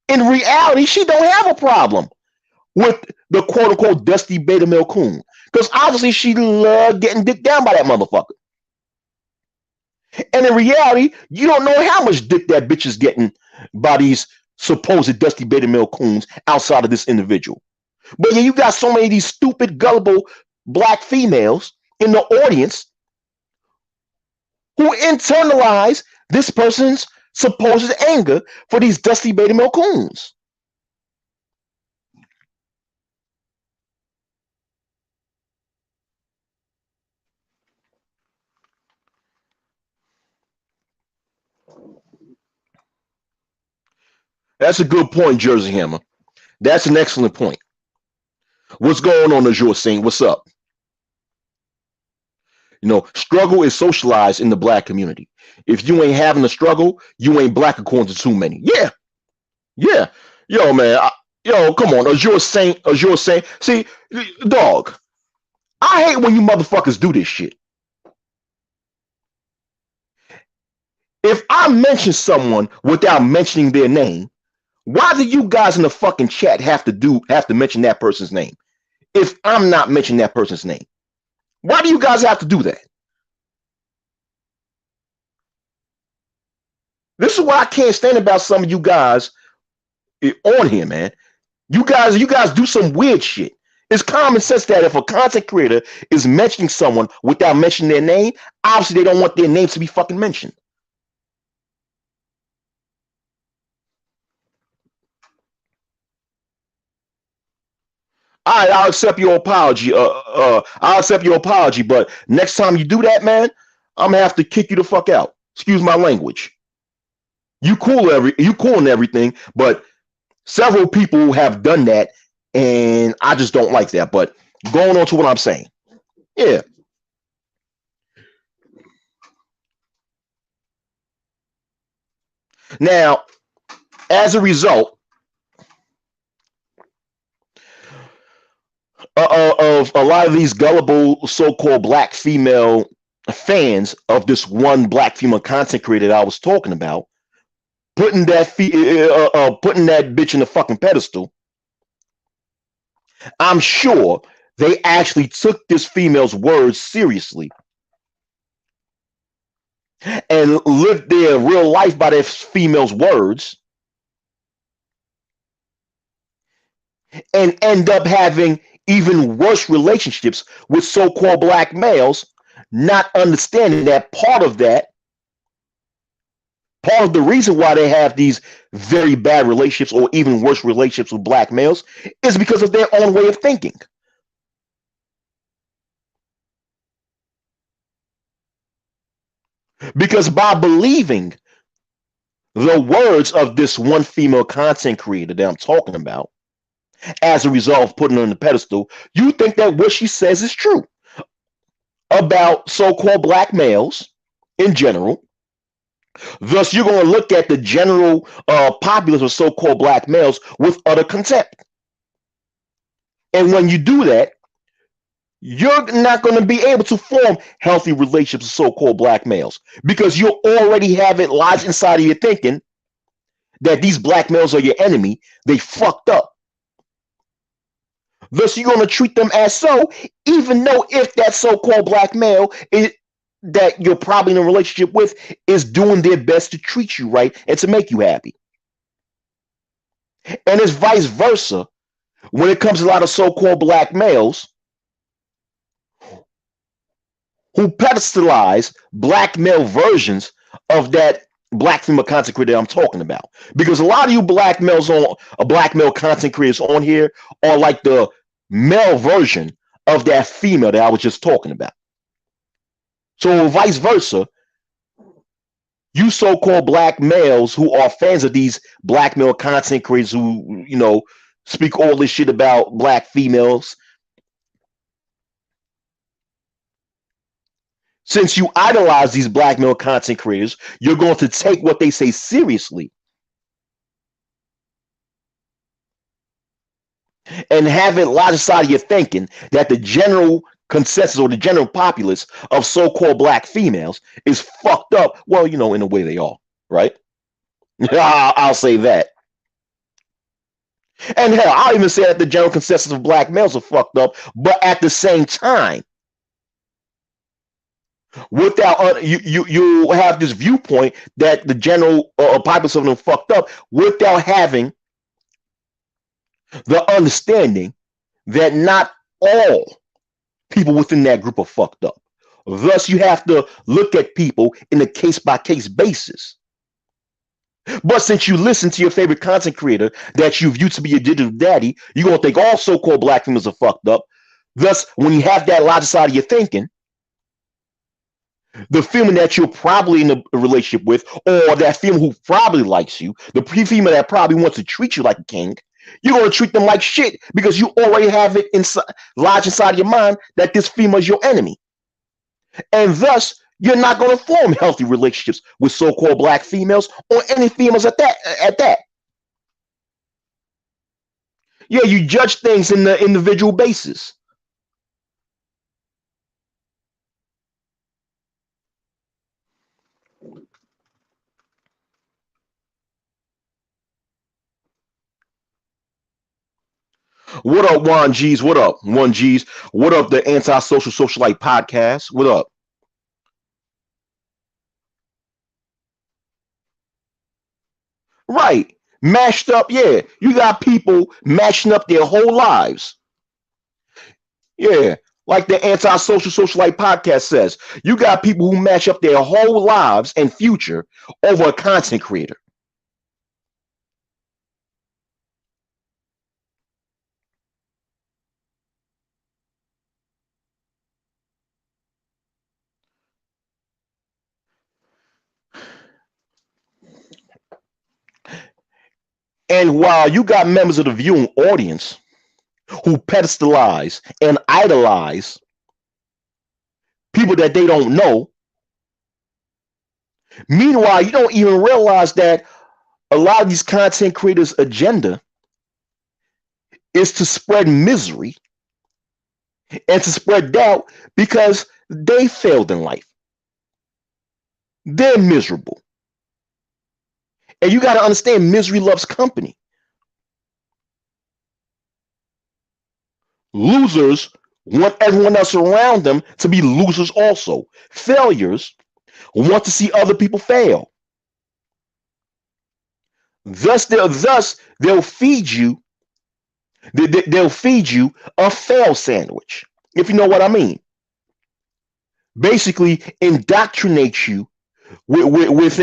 in reality, she don't have a problem with the quote unquote dusty beta male coon. Because obviously she loved getting dicked down by that motherfucker. And in reality, you don't know how much dick that bitch is getting by these supposed dusty beta male coons outside of this individual. But yeah, you got so many of these stupid, gullible black females in the audience who internalize this person's supposed anger for these dusty beta male coons. That's a good point, Jersey Hammer. That's an excellent point. What's going on, Azure Saint? What's up? You know, struggle is socialized in the black community. If you ain't having a struggle, you ain't black according to too many. Yeah, yeah. Yo, man. Yo, come on. Azure Saint. Azure Saint. See, dog, I hate when you motherfuckers do this shit. If I mention someone without mentioning their name, why do you guys in the fucking chat have to mention that person's name? If I'm not mentioning that person's name, why do you guys have to do that? This is what I can't stand about some of you guys on here, man. You guys do some weird shit. It's common sense that if a content creator is mentioning someone without mentioning their name, obviously they don't want their name to be fucking mentioned. All right, I'll accept your apology. I'll accept your apology, but next time you do that, man, I'm gonna have to kick you the fuck out. Excuse my language. You cool and everything, but several people have done that, and I just don't like that. But going on to what I'm saying, yeah. Now, as a result of a lot of these gullible so-called black female fans of this one black female content creator that I was talking about, putting that bitch in the fucking pedestal, I'm sure they actually took this female's words seriously and lived their real life by this female's words and end up having even worse relationships with so-called black males, not understanding that part of the reason why they have these very bad relationships or even worse relationships with black males is because of their own way of thinking. Because by believing the words of this one female content creator that I'm talking about, as a result of putting her on the pedestal, you think that what she says is true about so-called black males in general. Thus, you're going to look at the general populace of so-called black males with utter contempt. And when you do that, you're not going to be able to form healthy relationships with so-called black males because you already have it lodged inside of your thinking that these black males are your enemy. They fucked up. Thus, you're going to treat them as so, even though if that so-called black male that you're probably in a relationship with is doing their best to treat you right and to make you happy. And it's vice versa when it comes to a lot of so-called black males who pedestalize black male versions of that black female content creator I'm talking about. Because a lot of you black male content creators on here are like the male version of that female that I was just talking about. So vice versa, you so-called black males who are fans of these black male content creators who, speak all this shit about black females, since you idolize these black male content creators, you're going to take what they say seriously. and have it lodge aside of your thinking that the general consensus or the general populace of so-called black females is fucked up. Well, in the way they are, right? I'll say that. And hell, I'll even say that the general consensus of black males are fucked up, but at the same time, without you have this viewpoint that the general populace of them fucked up without having the understanding that not all people within that group are fucked up. Thus, you have to look at people in a case by case basis. But since you listen to your favorite content creator that you view to be your digital daddy, you're going to think all so called black females are fucked up. Thus, when you have that logic side of your thinking, the female that you're probably in a relationship with, or that female who probably likes you, the female that probably wants to treat you like a king, you're going to treat them like shit because you already have it lodged inside of your mind that this female is your enemy. And thus, you're not going to form healthy relationships with so-called black females or any females at that. Yeah, you judge things in the individual basis. What up, Juan G's? What up, One G's? What up, the Antisocial Socialite Podcast? What up? Right. Mashed up, yeah. You got people mashing up their whole lives. Yeah. Like the Antisocial Socialite Podcast says, you got people who mash up their whole lives and future over a content creator. And while you got members of the viewing audience who pedestalize and idolize people that they don't know, meanwhile, you don't even realize that a lot of these content creators' agenda is to spread misery and to spread doubt because they failed in life. They're miserable. And you got to understand misery loves company. Losers want everyone else around them to be losers also. Failures want to see other people fail. Thus they'll feed you they'll feed you a fail sandwich, if you know what I mean. Basically indoctrinate you with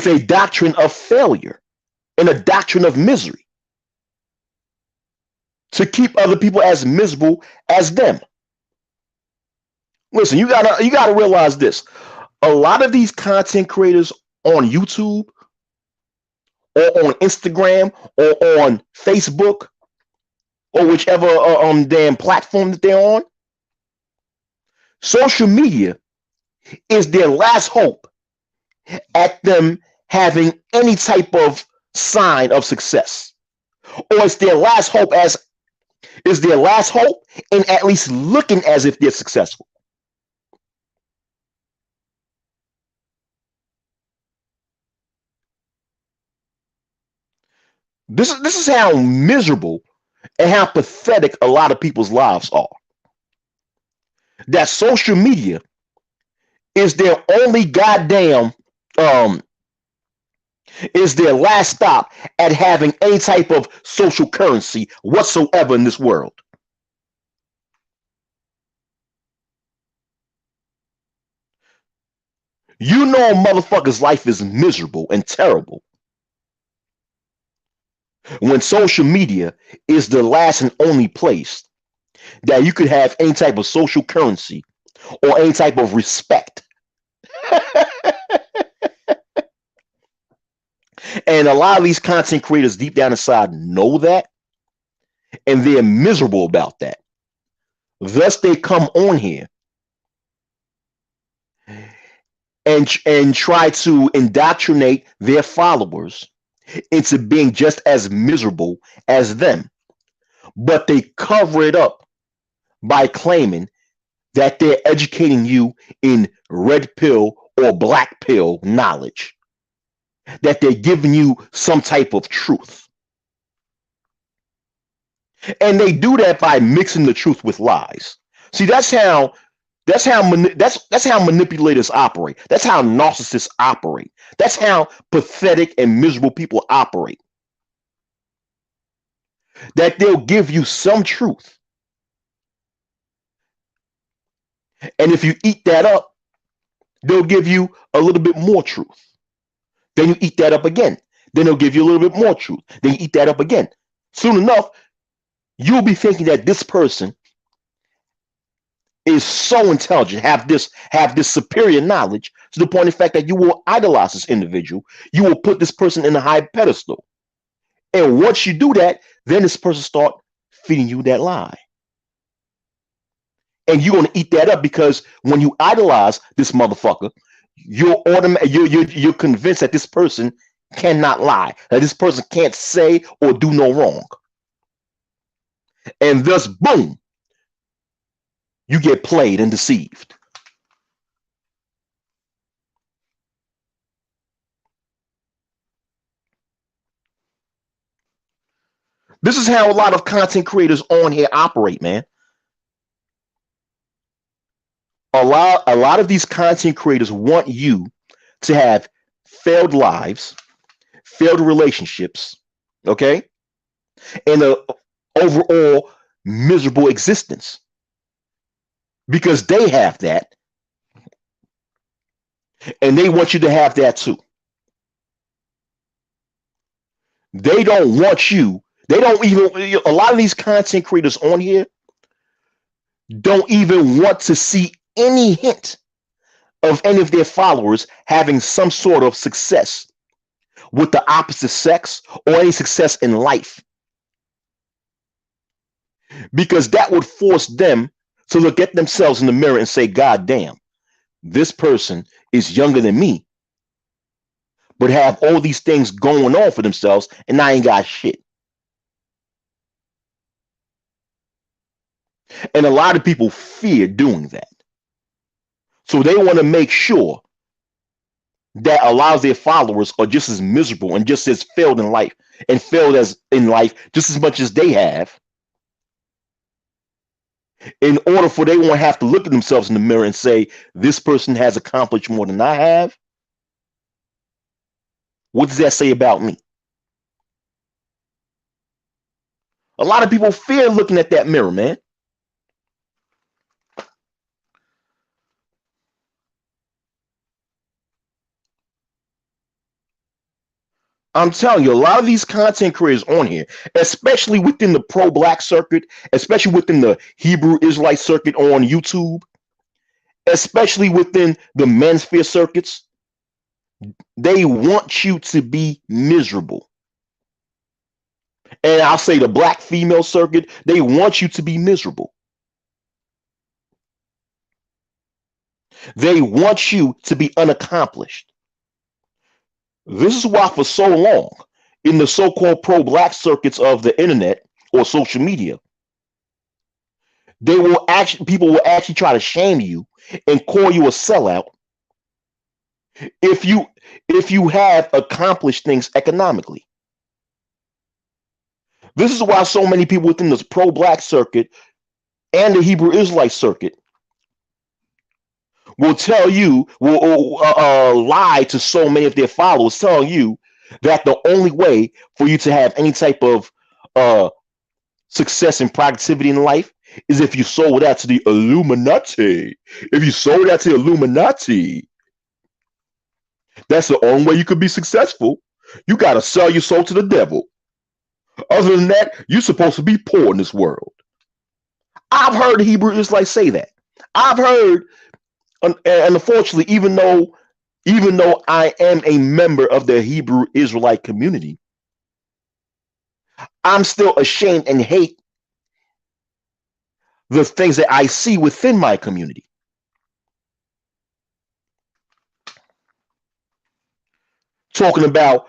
a doctrine of failure and a doctrine of misery to keep other people as miserable as them. Listen, you gotta realize this. A lot of these content creators on YouTube or on Instagram or on Facebook or whichever damn platform that they're on, social media is their last hope at them having any type of sign of success, or it's their last hope in at least looking as if they're successful. This is how miserable and how pathetic a lot of people's lives are. That social media is their only goddamn is their last stop at having any type of social currency whatsoever in this world. You know a motherfucker's life is miserable and terrible when social media is the last and only place that you could have any type of social currency or any type of respect. And a lot of these content creators deep down inside know that, and they're miserable about that. Thus, they come on here and try to indoctrinate their followers into being just as miserable as them, but they cover it up by claiming that they're educating you in red pill or black pill knowledge, that they're giving you some type of truth. And they do that by mixing the truth with lies. See, that's how manipulators operate. That's how narcissists operate. That's how pathetic and miserable people operate. That they'll give you some truth, and if you eat that up, they'll give you a little bit more truth. Then you eat that up again. Then they'll give you a little bit more truth. Then you eat that up again. Soon enough, you'll be thinking that this person is so intelligent, have this superior knowledge to the point of fact that you will idolize this individual. You will put this person in a high pedestal. And once you do that, then this person start feeding you that lie. And you're gonna eat that up because when you idolize this motherfucker, you're convinced that this person cannot lie, that this person can't say or do no wrong. And thus, boom, you get played and deceived. This is how a lot of content creators on here operate, man. A lot of these content creators want you to have failed lives, failed relationships, okay, and a overall miserable existence because they have that, and they want you to have that too. They don't want you. They don't even. A lot of these content creators on here don't even want to see any hint of any of their followers having some sort of success with the opposite sex or any success in life, because that would force them to look at themselves in the mirror and say, God damn, this person is younger than me, but have all these things going on for themselves, and I ain't got shit. And a lot of people fear doing that. So they want to make sure that a lot of their followers are just as miserable and just as failed in life and failed as in life just as much as they have, in order for they won't have to look at themselves in the mirror and say, this person has accomplished more than I have. What does that say about me? A lot of people fear looking at that mirror, man. I'm telling you, a lot of these content creators on here, especially within the pro-black circuit, especially within the Hebrew Israelite circuit on YouTube, especially within the manosphere circuits, they want you to be miserable. And I'll say the black female circuit, they want you to be miserable. They want you to be unaccomplished. This is why for so long, in the so-called pro-black circuits of the internet or social media, people will actually try to shame you and call you a sellout if you have accomplished things economically. This is why so many people within this pro-black circuit and the Hebrew Israelite circuit will lie to so many of their followers, telling you that the only way for you to have any type of success and productivity in life is if you sold out to the Illuminati. If you sold out to the Illuminati, that's the only way you could be successful. You got to sell your soul to the devil. Other than that, you're supposed to be poor in this world. I've heard the Hebrew Israelites say that. I've heard, and unfortunately, even though I am a member of the Hebrew Israelite community, I'm still ashamed and hate the things that I see within my community. Talking about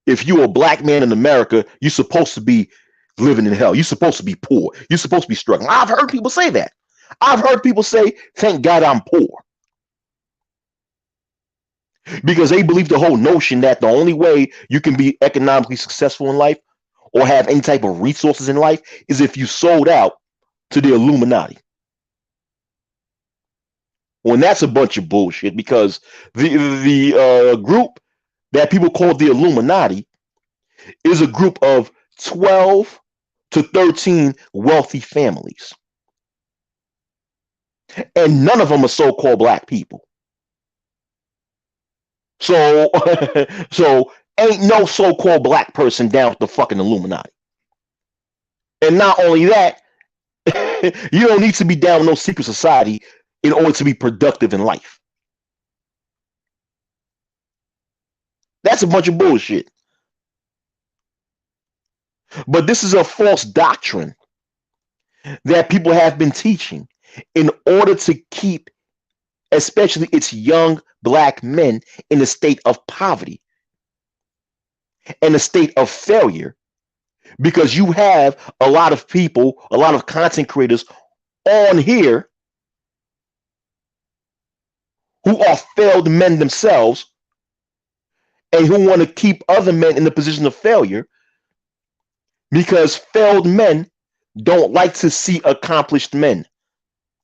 If you're a black man in America, you're supposed to be living in hell. You're supposed to be poor. You're supposed to be struggling. I've heard people say that. I've heard people say, thank God I'm poor. Because they believe the whole notion that the only way you can be economically successful in life or have any type of resources in life is if you sold out to the Illuminati. When that's a bunch of bullshit, because the group that people call the Illuminati is a group of 12 to 13 wealthy families, and none of them are so-called black people. So, so ain't no so-called black person down with the fucking Illuminati. And not only that, you don't need to be down with no secret society in order to be productive in life. That's a bunch of bullshit. But this is a false doctrine that people have been teaching in order to keep, especially its young black men, in a state of poverty and a state of failure, because you have a lot of people, a lot of content creators on here who are failed men themselves and who want to keep other men in the position of failure, because failed men don't like to see accomplished men.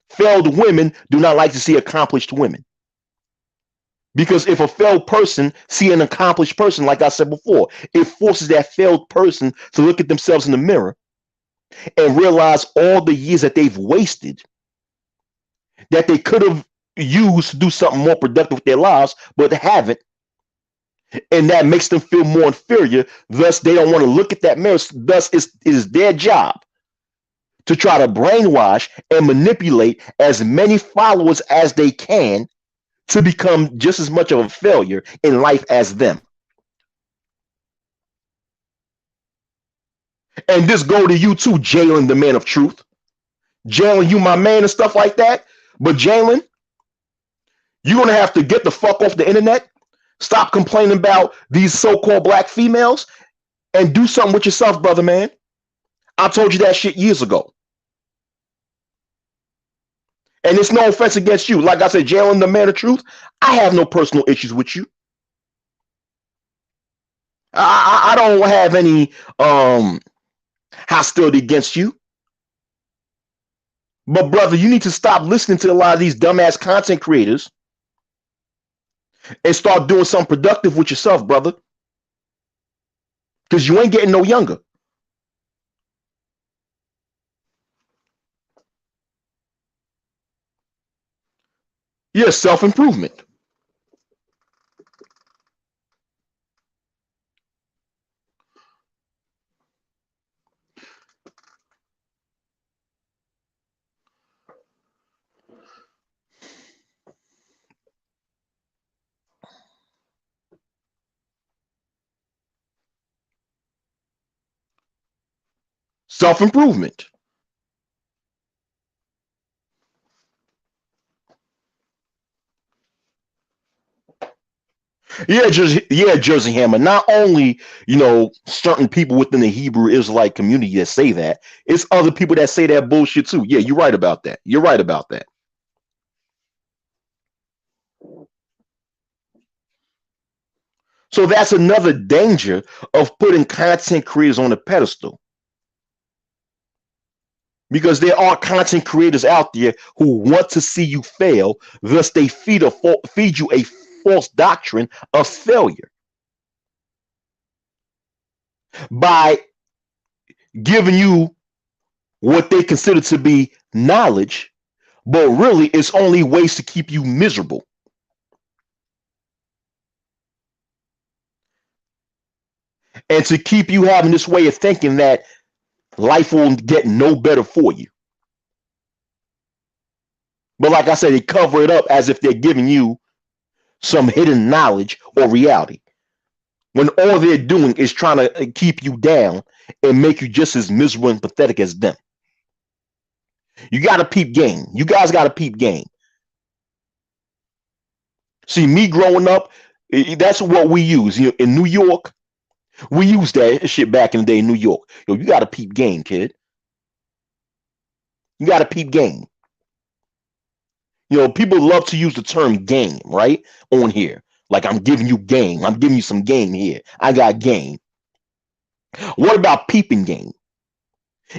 Failed women do not like to see accomplished women. Because if a failed person see an accomplished person, like I said before, it forces that failed person to look at themselves in the mirror and realize all the years that they've wasted, that they could have used to do something more productive with their lives, but haven't. And that makes them feel more inferior. Thus, they don't want to look at that mirror. Thus, it is their job to try to brainwash and manipulate as many followers as they can to become just as much of a failure in life as them. And this go to you too, Jalen, the man of truth. Jalen, you my man and stuff like that. But Jalen, you're gonna have to get the fuck off the internet. Stop complaining about these so-called black females and do something with yourself, brother, man. I told you that shit years ago. And it's no offense against you. Like I said, Jalen, the man of truth, I have no personal issues with you. I don't have any hostility against you. But brother, you need to stop listening to a lot of these dumbass content creators and start doing something productive with yourself, brother. Because you ain't getting no younger. Yeah, self-improvement. Self-improvement. Jersey Hammer. Not only, certain people within the Hebrew Israelite community that say that, it's other people that say that bullshit too. Yeah, you're right about that. You're right about that. So that's another danger of putting content creators on a pedestal. Because there are content creators out there who want to see you fail, thus they feed you a false doctrine of failure by giving you what they consider to be knowledge, but really it's only ways to keep you miserable. And to keep you having this way of thinking that life will get no better for you. But like I said, they cover it up as if they're giving you some hidden knowledge or reality, when all they're doing is trying to keep you down and make you just as miserable and pathetic as them. You got to peep game. You guys got to peep game. See, me growing up, that's what we use. In New York, We used that shit back in the day in New York. Yo, you got to peep game, kid. You got to peep game. People love to use the term game, right? On here. Like, I'm giving you game. I'm giving you some game here. I got game. What about peeping game?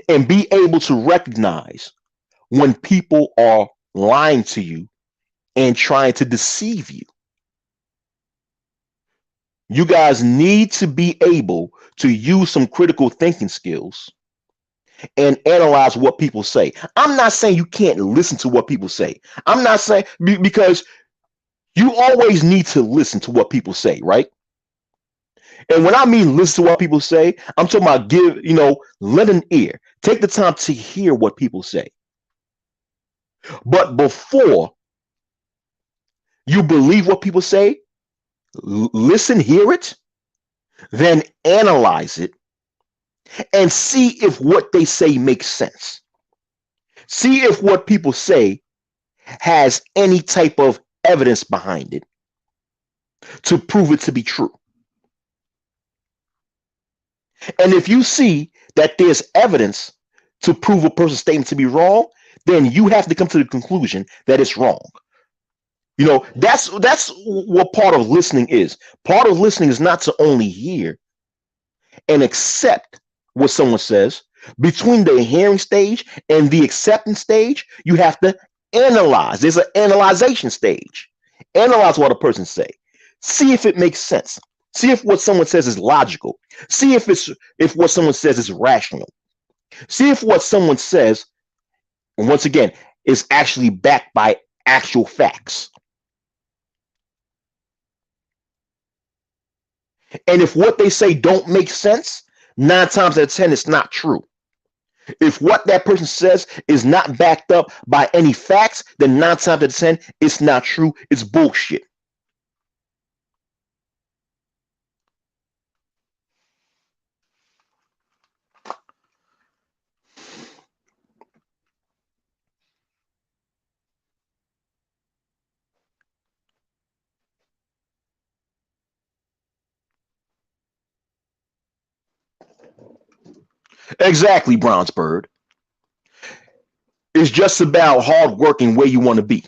And be able to recognize when people are lying to you and trying to deceive you. You guys need to be able to use some critical thinking skills and analyze what people say. I'm not saying you can't listen to what people say. I'm not saying because you always need to listen to what people say, right? And when I mean listen to what people say, I'm talking about lend an ear. Take the time to hear what people say. But before you believe what people say, listen, hear it, then analyze it and see if what they say makes sense. See if what people say has any type of evidence behind it to prove it to be true. And if you see that there's evidence to prove a person's statement to be wrong, then you have to come to the conclusion that it's wrong. That's what part of listening is. Part of listening is not to only hear and accept what someone says. Between the hearing stage and the acceptance stage, you have to analyze. There's an analyzation stage. Analyze what a person say. See if it makes sense. See if what someone says is logical. See if what someone says is rational. See if what someone says, once again, is actually backed by actual facts. And if what they say don't make sense, 9 times out of 10, it's not true. If what that person says is not backed up by any facts, then 9 times out of 10, it's not true. It's bullshit. Exactly, Brownsbird. It's just about hard work and where you want to be.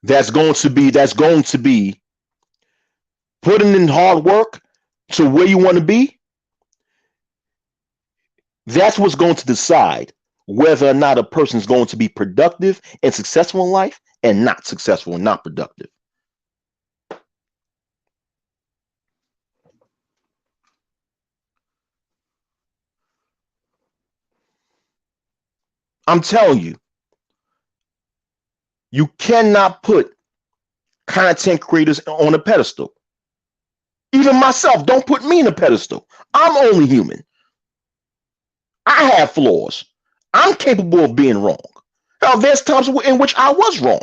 That's going to be putting in hard work to where you want to be. That's what's going to decide whether or not a person is going to be productive and successful in life and not successful and not productive. I'm telling you, you cannot put content creators on a pedestal. Even myself, don't put me in a pedestal. I'm only human. I have flaws. I'm capable of being wrong. Now, there's times in which I was wrong.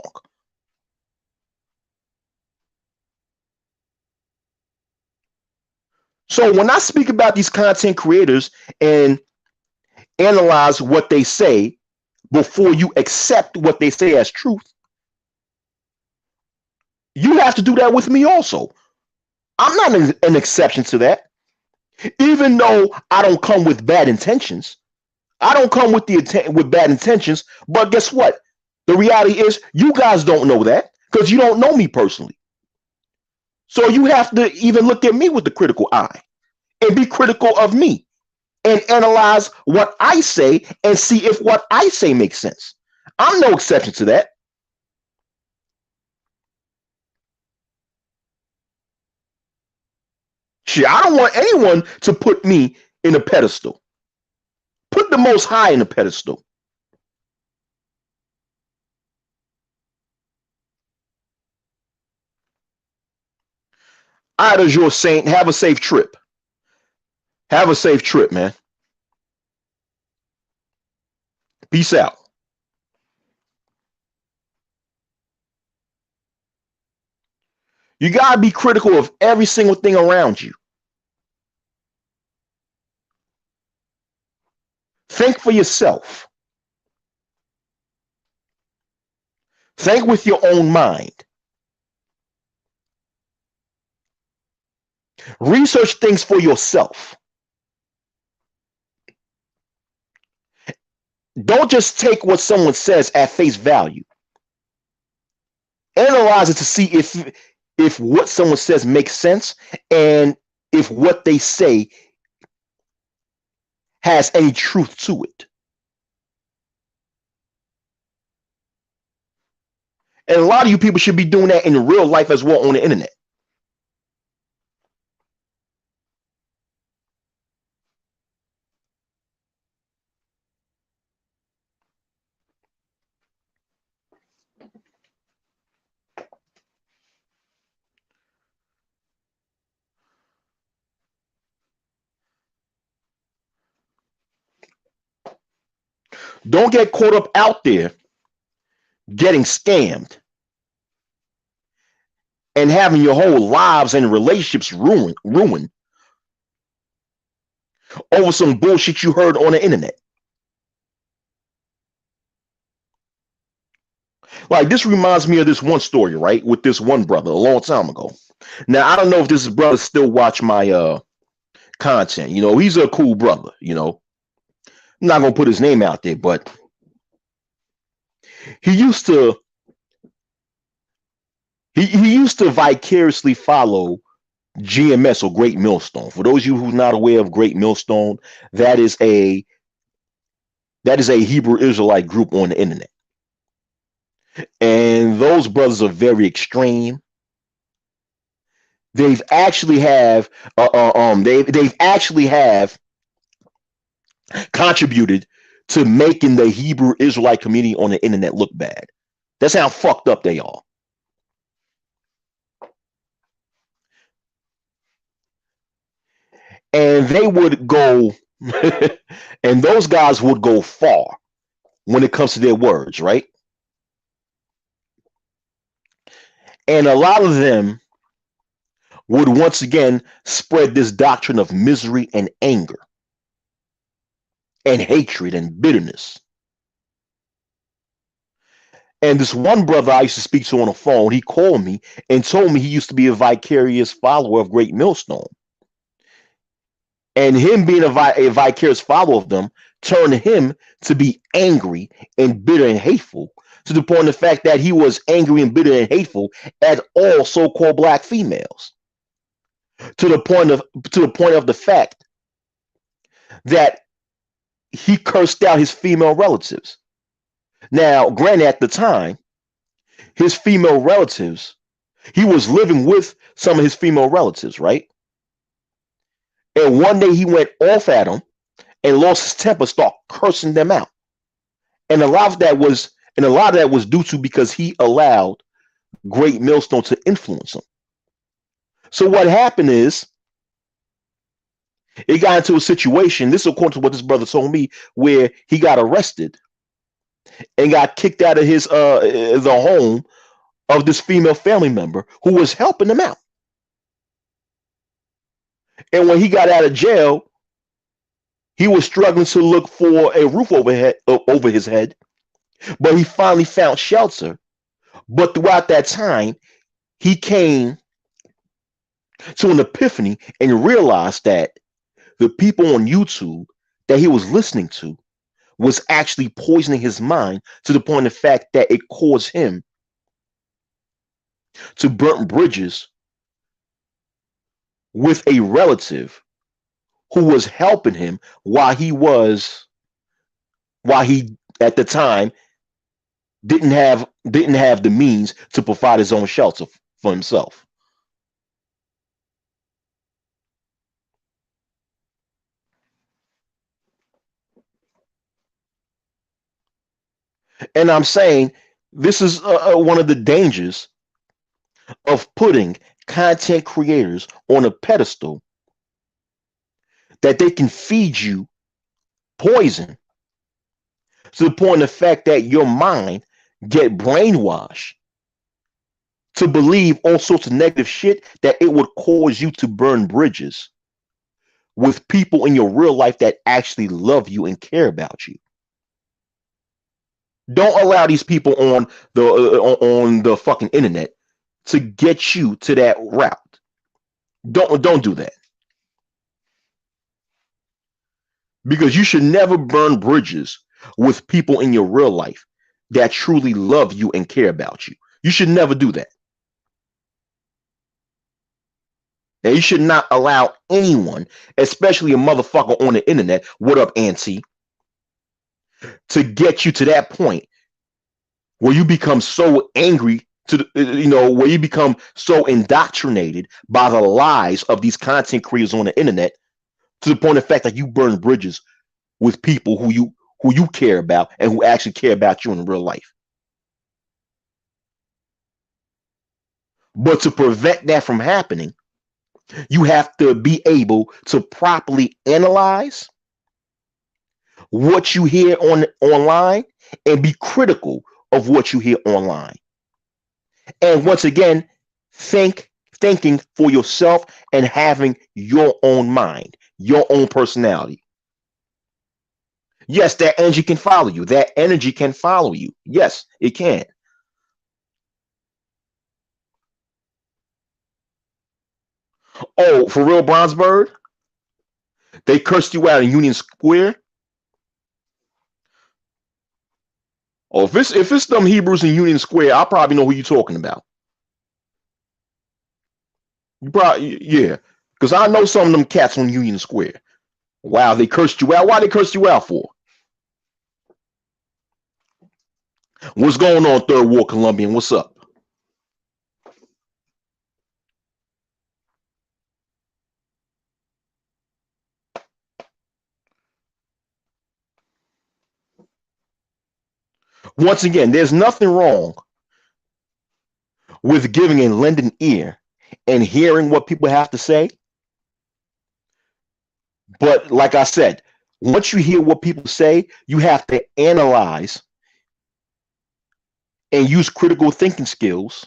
So when I speak about these content creators and analyze what they say before you accept what they say as truth, you have to do that with me also. I'm not an exception to that. Even though I don't come with bad intentions, I don't come with bad intentions. But guess what? The reality is, you guys don't know that because you don't know me personally. So you have to even look at me with the critical eye and be critical of me and analyze what I say and see if what I say makes sense. I'm no exception to that. Shit, I don't want anyone to put me in a pedestal. Put the Most High in a pedestal. All right, Azure Saint, have a safe trip. Have a safe trip, man. Peace out. You got to be critical of every single thing around you. Think for yourself. Think with your own mind. Research things for yourself. Don't just take what someone says at face value. Analyze it to see if what someone says makes sense and if what they say has any truth to it. And a lot of you people should be doing that in real life as well on the internet. Don't get caught up out there getting scammed and having your whole lives and relationships ruined over some bullshit you heard on the internet. Like this reminds me of this one story, right? With this one brother a long time ago. Now I don't know if this brother still watch my content. He's a cool brother, I'm not gonna put his name out there, but he used to he used to vicariously follow GMS or Great Millstone. For those of you who's not aware of Great Millstone, that is a Hebrew Israelite group on the internet. And those brothers are very extreme. They've actually have they've actually have contributed to making the Hebrew Israelite community on the internet look bad. That's how fucked up they are. And they would go and those guys would go far when it comes to their words, right? And a lot of them would once again spread this doctrine of misery and anger and hatred and bitterness. And this one brother I used to speak to on the phone, he called me and told me he used to be a vicarious follower of Great Millstone. And him being a vicarious follower of them turned him to be angry and bitter and hateful, to the point of the fact that he was angry and bitter and hateful at all so-called black females. To the point of the fact that he cursed out his female relatives. Now, granted, at the time, his female relatives, he was living with some of his female relatives, right? And one day he went off at them and lost his temper, started cursing them out. And a lot of that was due to because he allowed Great Millstone to influence him. So what happened is it got into a situation, this is according to what this brother told me, where he got arrested and got kicked out of his the home of this female family member who was helping him out. And when he got out of jail, he was struggling to look for a roof over his head, but he finally found shelter. But throughout that time, he came to an epiphany and realized that the people on YouTube that he was listening to was actually poisoning his mind, to the point of the fact that it caused him to burn bridges with a relative who was helping him while he at the time didn't have the means to provide his own shelter for himself. And I'm saying this is one of the dangers of putting content creators on a pedestal, that they can feed you poison to the point of the fact that your mind get brainwashed to believe all sorts of negative shit, that it would cause you to burn bridges with people in your real life that actually love you and care about you. Don't allow these people on the fucking internet to get you to that route. Don't do that, because you should never burn bridges with people in your real life that truly love you and care about you. You should never do that. And you should not allow anyone, especially a motherfucker on the internet, what up, Auntie, to get you to that point where you become so angry where you become so indoctrinated by the lies of these content creators on the internet, to the point of fact that you burn bridges with people who you care about and who actually care about you in real life. But to prevent that from happening, you have to be able to properly analyze what you hear online and be critical of what you hear online. And once again, thinking for yourself and having your own mind, your own personality. Yes, that energy can follow you. That energy can follow you. Yes, it can. Oh, for real, Bronzebird? They cursed you out in Union Square? Oh, if it's them Hebrews in Union Square, I probably know who you're talking about. You probably, yeah, because I know some of them cats on Union Square. Wow, they cursed you out. Why they cursed you out for? What's going on, Third War Colombian? What's up? Once again, there's nothing wrong with giving a lending ear and hearing what people have to say. But like I said, once you hear what people say, you have to analyze and use critical thinking skills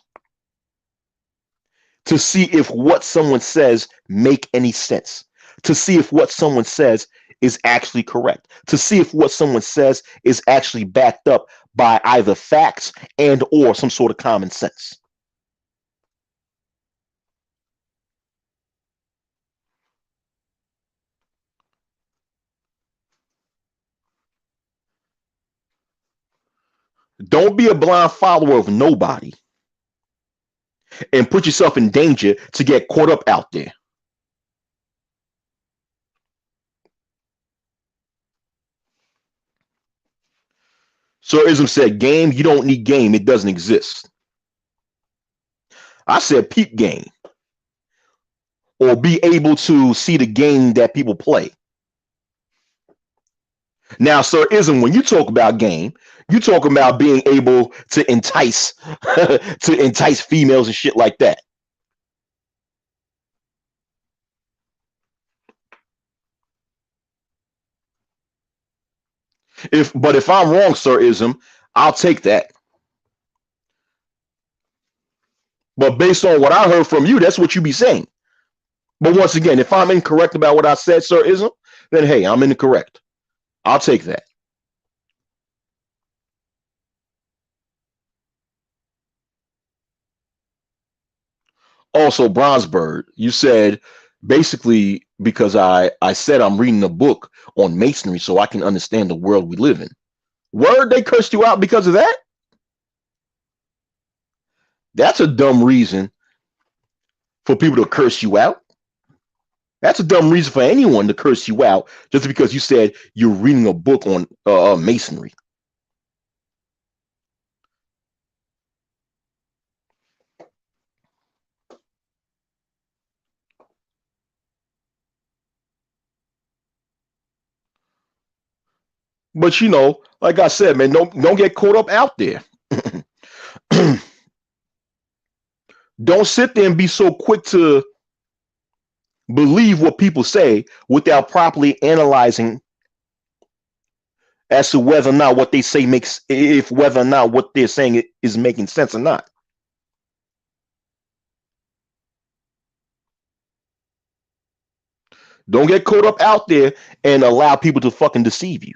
to see if what someone says make any sense, to see if what someone says is actually correct, to see if what someone says is actually backed up by either facts and or some sort of common sense. Don't be a blind follower of nobody and put yourself in danger to get caught up out there. Sir Ism said, game, you don't need game. It doesn't exist. I said, peep game, or be able to see the game that people play. Now, Sir Ism, when you talk about game, you talk about being able to entice to entice females and shit like that. If I'm wrong, Sir Ism, I'll take that. But based on what I heard from you, that's what you be saying. But once again, if I'm incorrect about what I said, Sir Ism, then hey, I'm incorrect. I'll take that. Also, Bronzebird, you said basically because I said I'm reading a book on masonry so I can understand the world we live in. Word, they cursed you out because of that? That's a dumb reason for people to curse you out. That's a dumb reason for anyone to curse you out just because you said you're reading a book on masonry. But like I said, man, don't get caught up out there. Don't sit there and be so quick to believe what people say without properly analyzing as to whether or not what they say makes if whether or not what they're saying is making sense or not. Don't get caught up out there and allow people to fucking deceive you.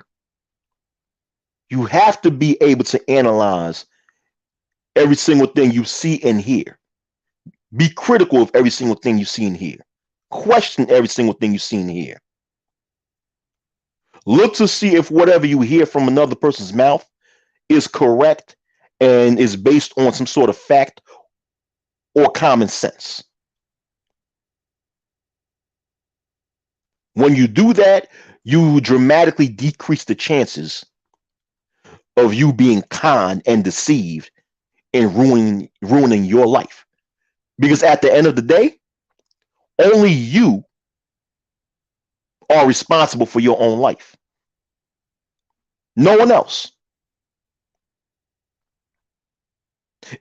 You have to be able to analyze every single thing you see and hear. Be critical of every single thing you see and hear. Question every single thing you see and hear. Look to see if whatever you hear from another person's mouth is correct and is based on some sort of fact or common sense. When you do that, you dramatically decrease the chances of you being conned and deceived and ruining your life. Because at the end of the day, only you are responsible for your own life. No one else.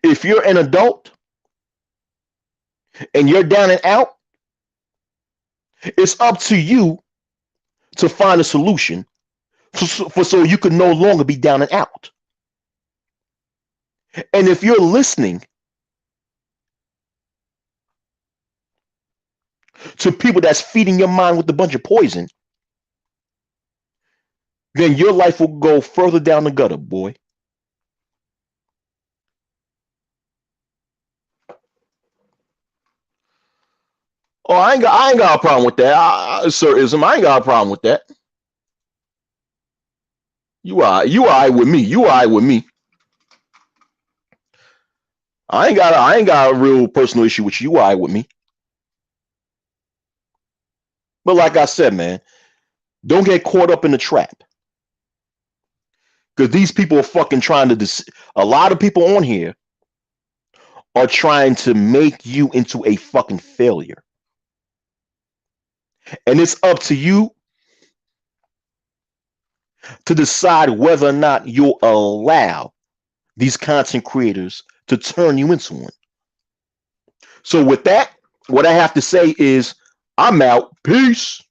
If you're an adult and you're down and out, it's up to you to find a solution so you can no longer be down and out. And if you're listening to people that's feeding your mind with a bunch of poison, then your life will go further down the gutter, boy. Oh, I ain't got a problem with that, Sir Ism. I ain't got a problem with that. You are with me. You are with me. I ain't got a real personal issue with you. You are with me. But like I said, man, don't get caught up in the trap. Because these people are fucking trying to. A lot of people on here are trying to make you into a fucking failure. And it's up to you to decide whether or not you'll allow these content creators to turn you into one. So with that, what I have to say is I'm out. Peace.